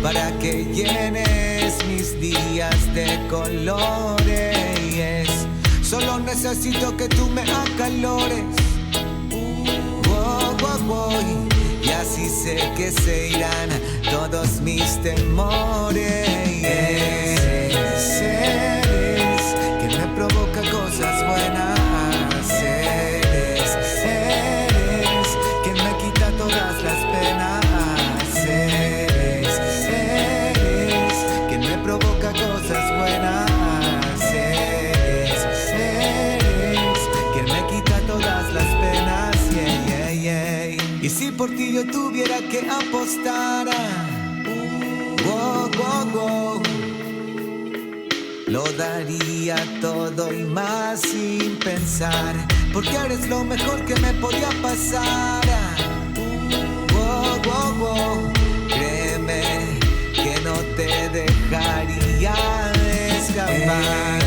para que llenes mis días de colores. Solo necesito que tú me acalores, y así sé que se irán todos mis temores. Eres que me provoca cosas buenas. Eres que me quita todas las penas. Eres que me provoca cosas buenas. Eres que me quita todas las penas. Y si por ti yo tuviera que apostar, lo daría todo y más sin pensar, porque eres lo mejor que me podía pasar. Créeme que no te dejaría escapar.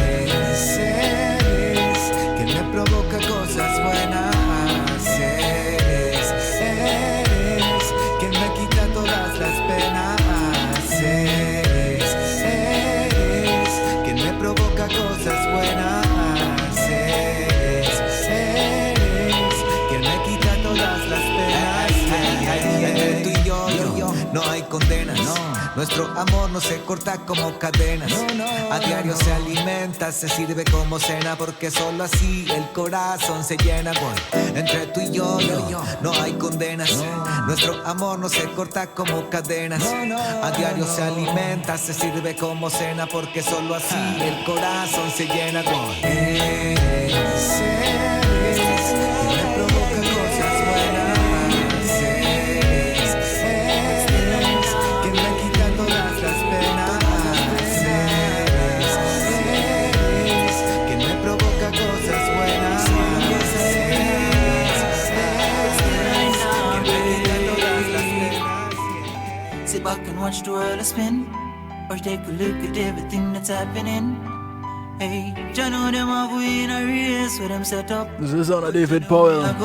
Eres que me provoca cosas buenas. Eres que me quita todas las penas. Eres que me provoca cosas buenas. Eres que me quita todas las penas. Entre tú y yo no hay condenas. Nuestro amor no se corta como cadenas. A diario se alimenta, se sirve como cena, porque solo así el corazón se llena. Entre tú y yo no hay condenas. Nuestro amor no se corta como cadenas. A diario se alimenta, se sirve como cena, porque solo así el corazón se llena. Sit back and watch the world spin, or take a look at everything that's happening. Hey, you know them have win a race where them set up. This is on a David Powell. Life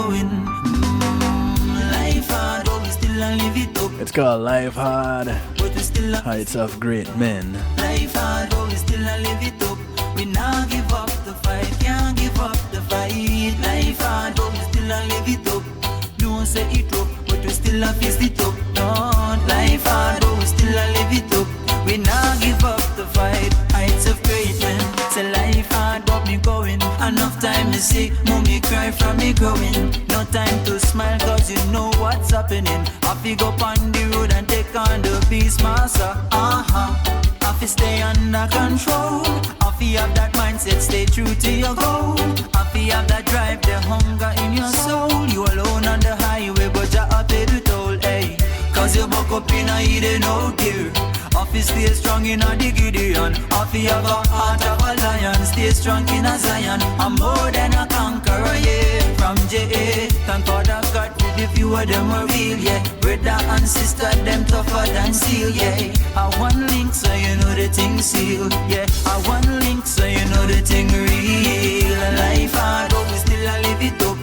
hard, but we still live it up. It's called Life Hard, But we still Heights of Great Men. life hard, but we still live it up. We not give up the fight, can't give up the fight. Life hard, but we still live it up. Don't say it up, but we still face it up. No, life hard, but we still live it up. We not give up the fight. Heights of great men. Say life hard, but me going. Enough time to see, mommy cry from me growing. No time to smile, cause you know what's happening. I pick up on the road and take on the beast master. I fi stay under control. I fi have that mindset, stay true to your goal. I fi have that drive, the hunger in your soul. You alone on the highway, but you have to the toll, hey. Cause you buck up in a hidden out there. I fi stay strong in a Gideon. I fi have a heart of a lion. Stay strong in a Zion. I'm more than a conqueror, yeah. From J.A. Thank Father God for the few of them are real, yeah. Brother and sister, them tougher than steel, yeah. I one link so you know the thing seal, yeah. I one link so you know the thing real. Life hard, but we still a live it up.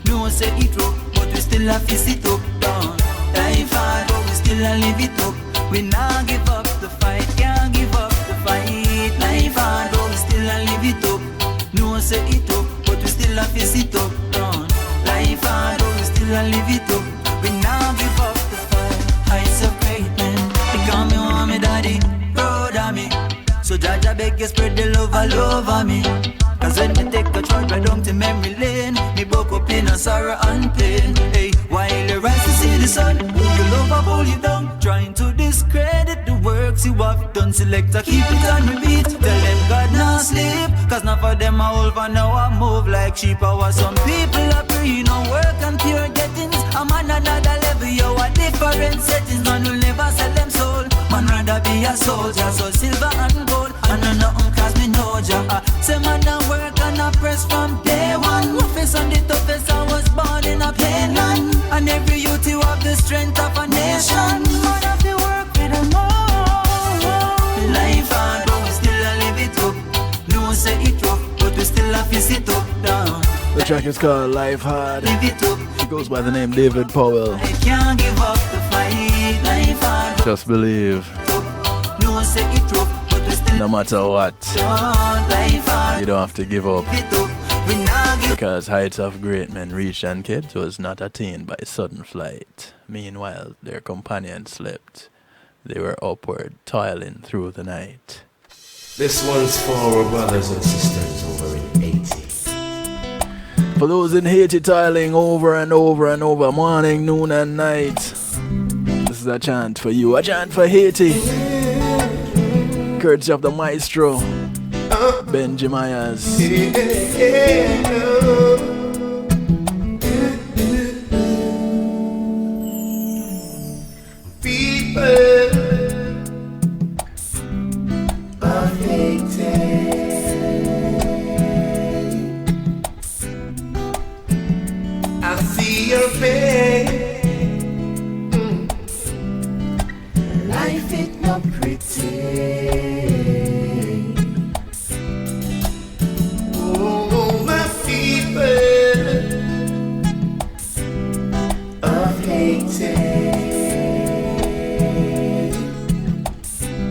No say it up, but we still a fist it up, down. Life hard, but we still a live it up. We not give up face it up down. Life hard, but we still a live it up. We now give up the fight. Heights of great men. They call me want me daddy, proud of me. So Jaja beg you spread the love all over me. Cause when me take a trip right down to memory lane, me broke up in a sorrow and pain. Hey, while you rise to see the sun, who you love or pull you down, trying to discredit the works you have done. Selector, keep it on repeat. Tell them God not sleep, cause not for them I hold for now I move like sheep. I was some people are free, no work and pure gettings. I'm on another level, yo, a different settings. Man will never sell them soul, man rather be a soldier. So silver and gold, and I nothing cause me no job. Say man I work and I press from day one. Roughest and the toughest, I was born in a plain land. And every youth you have the strength of a nation. Man have to work with them all. Life hard, but we still a live it up. No say it rough, but we still a fist it up down. The track is called Life Hard. Live it up. He goes by the name David Powell. I can't give up the fight. Life hard, Just believe, no say it rough, but we still no matter what, down. Life hard, you don't have to give up. live it up. We now give Because heights of great men reached and kids was not attained by sudden flight. Meanwhile, their companions slept. They were upward, toiling through the night. This one's for our brothers and sisters over in Haiti. For those in Haiti toiling over and over and over, morning, noon and night, this is a chant for you, a chant for Haiti. Courtesy of the maestro, Benji Myers. People of Haiti, I see your pain. Life is not pretty. Oh, my people of Haiti.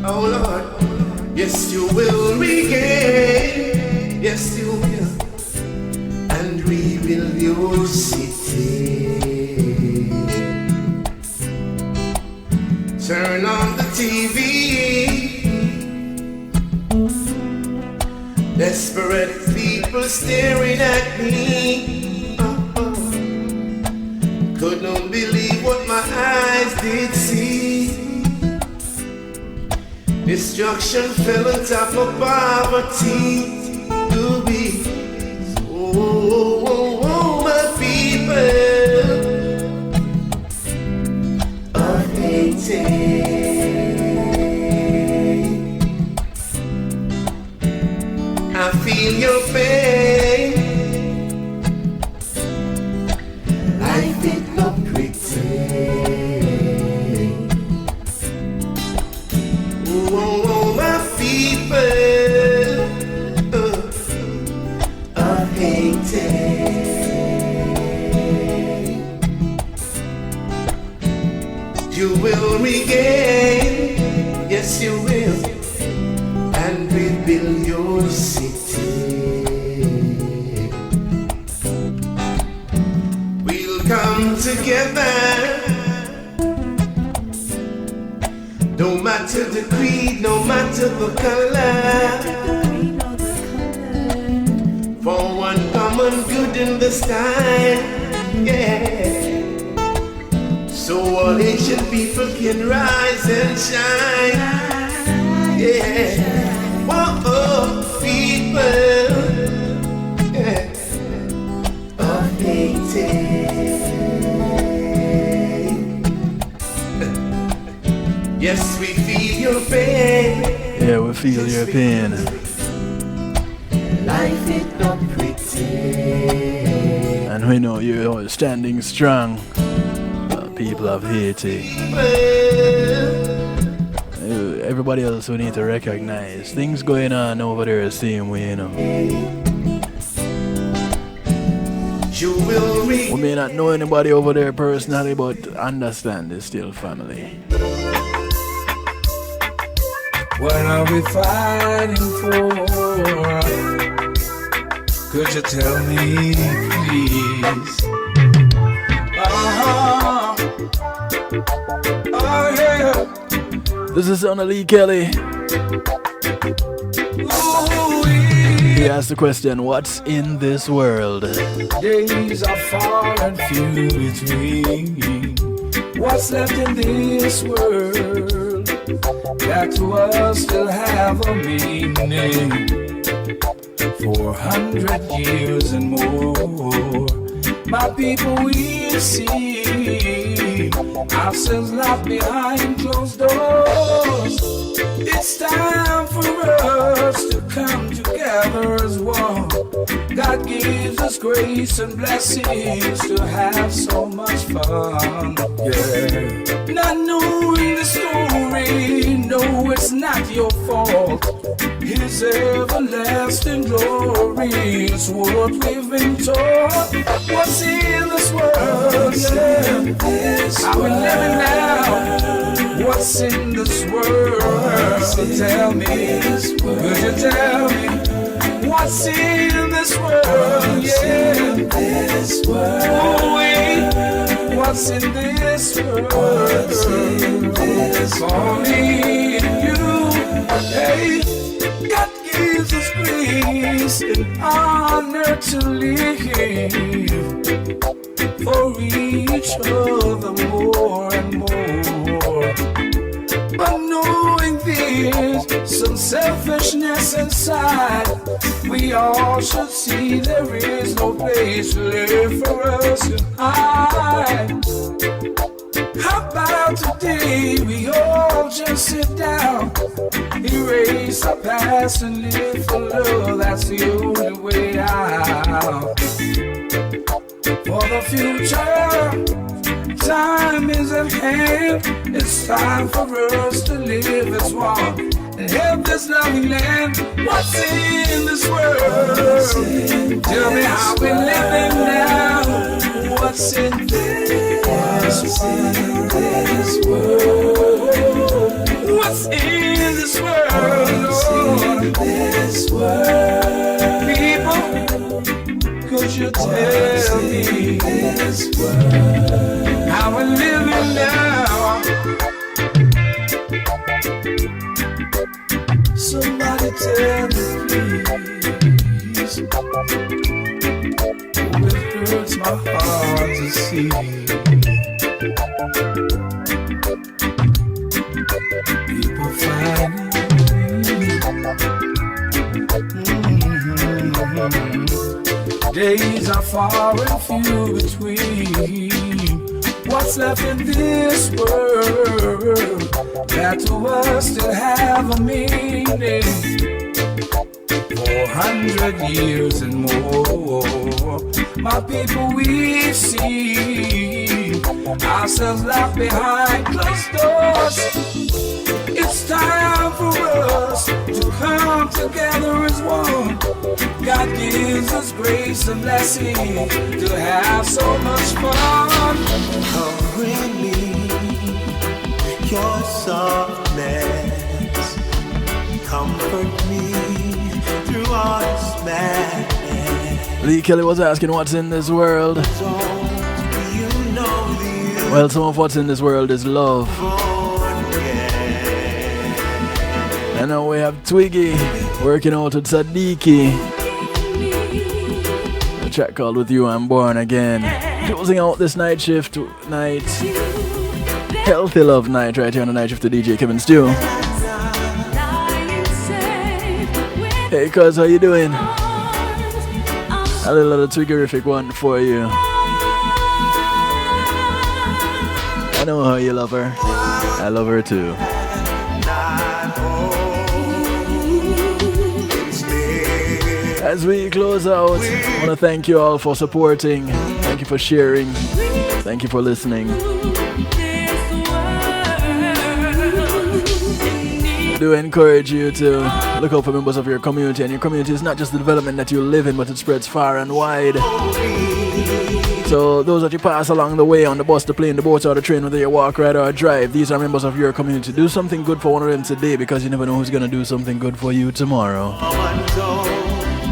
Oh Lord, yes you will regain, yes you will, and rebuild your city. Turn on the TV, desperate people staring at me. Couldn't believe what my eyes did see. Destruction fell on top of poverty. To be, oh, my people of Haiti. I feel your pain. Life is not pretty. Oh, my people of Haiti. You will regain, yes you will, and rebuild your city. We'll come together. No matter the creed, no matter the color, for one common good in the sky, yeah. So all Asian people can rise and shine, yeah. Whoa, people, yeah, of Haiti. Yes, we feel your pain. Yeah, we feel your pain. Life is not pretty. And we know you're standing strong, people of Haiti. Everybody else we need to recognize things going on over there the same way, you know. We may not know anybody over there personally, but understand they're still family. What are we fighting for? Could you tell me, please? Oh yeah. This is Anna Lee Kelly. He asked the question, what's in this world? Days are far and few between. What's left in this world that to us still have a meaning? 400 years and more, my people will see ourselves locked behind closed doors. It's time for us to come together as one. God gives us grace and blessings to have so much fun. Yeah. Not knowing the story, no, it's not your fault. His everlasting glory is what we've been taught. What's in this world? Yeah. How we living now? What's in this world? Tell me, could you tell me? What's in this world? Yeah. Oh, wait. What's in this world? For me and you. Hey, God gives us grace and honor to live for each other more and more. But knowing there's some selfishness inside, we all should see there is no place left for us to hide. How about today we all just sit down, erase our past and live for love? That's the only way out. For the future, time is at hand. It's time for us to live as one and help this loving land. What's in this world? Tell me how we're living now. What's in this world? What's in this world? People, could you tell me how we're living now? Somebody tell me, please. Oh, it hurts my heart to see people fighting. Days are far and few between. What's left in this world that to us still have a meaning? 400 years and more, my people, we see ourselves locked behind closed doors. It's time for us to come together as one. God gives us grace and blessing to have so much fun. Bring me your softness, comfort me through all this madness. Lee Kelly was asking what's in this world. Well, some of what's in this world is love. I know we have Twiggy working out with Sadiki. A track called With You I'm Born Again. Closing out this night shift night. Healthy love night right here on the night shift to DJ Kevin Stew. Hey cuz, how you doing? A little Twiggerific one for you. I know how you love her. I love her too. As we close out, I want to thank you all for supporting. Thank you for sharing. Thank you for listening. I do encourage you to look out for members of your community. And your community is not just the development that you live in, but it spreads far and wide. So those that you pass along the way on the bus, the plane, the boat, or the train, whether you walk, ride, or drive, these are members of your community. Do something good for one of them today, because you never know who's going to do something good for you tomorrow.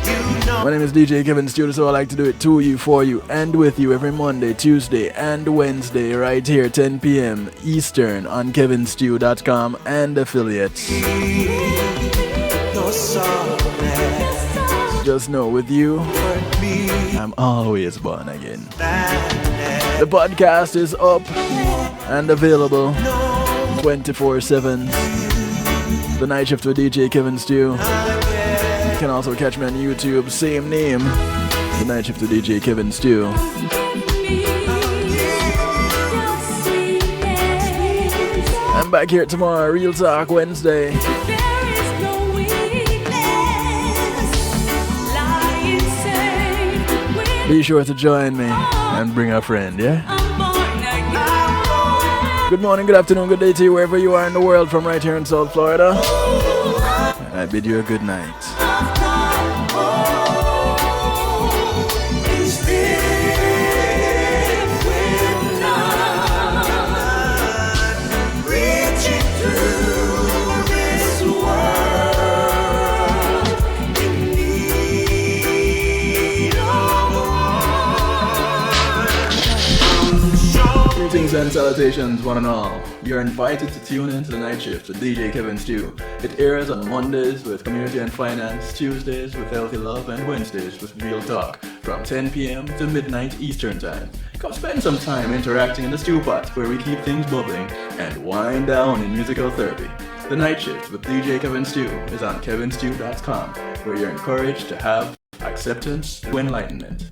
You know My name is DJ Kevin Stew, so I like to do it to you, for you, and with you every Monday, Tuesday, and Wednesday, right here, 10 p.m. Eastern on kevinstew.com and affiliates. Just know, with you, I'm always born again. The podcast is up and available 24/7. The Night Shift with DJ Kevin Stew. You can also catch me on YouTube, same name, The Night Shift with DJ Kevin Stew. I'm back here tomorrow, Real Talk Wednesday. Be sure to join me and bring a friend, yeah? Good morning, good afternoon, good day to you wherever you are in the world from right here in South Florida. And I bid you a good night. Greetings and salutations, one and all. You're invited to tune in to The Night Shift with DJ Kevin Stew. It airs on Mondays with Community and Finance, Tuesdays with Healthy Love, and Wednesdays with Real Talk from 10 p.m. to midnight Eastern Time. Come spend some time interacting in the stew pot where we keep things bubbling and wind down in musical therapy. The Night Shift with DJ Kevin Stew is on kevinstew.com, where you're encouraged to have acceptance to enlightenment.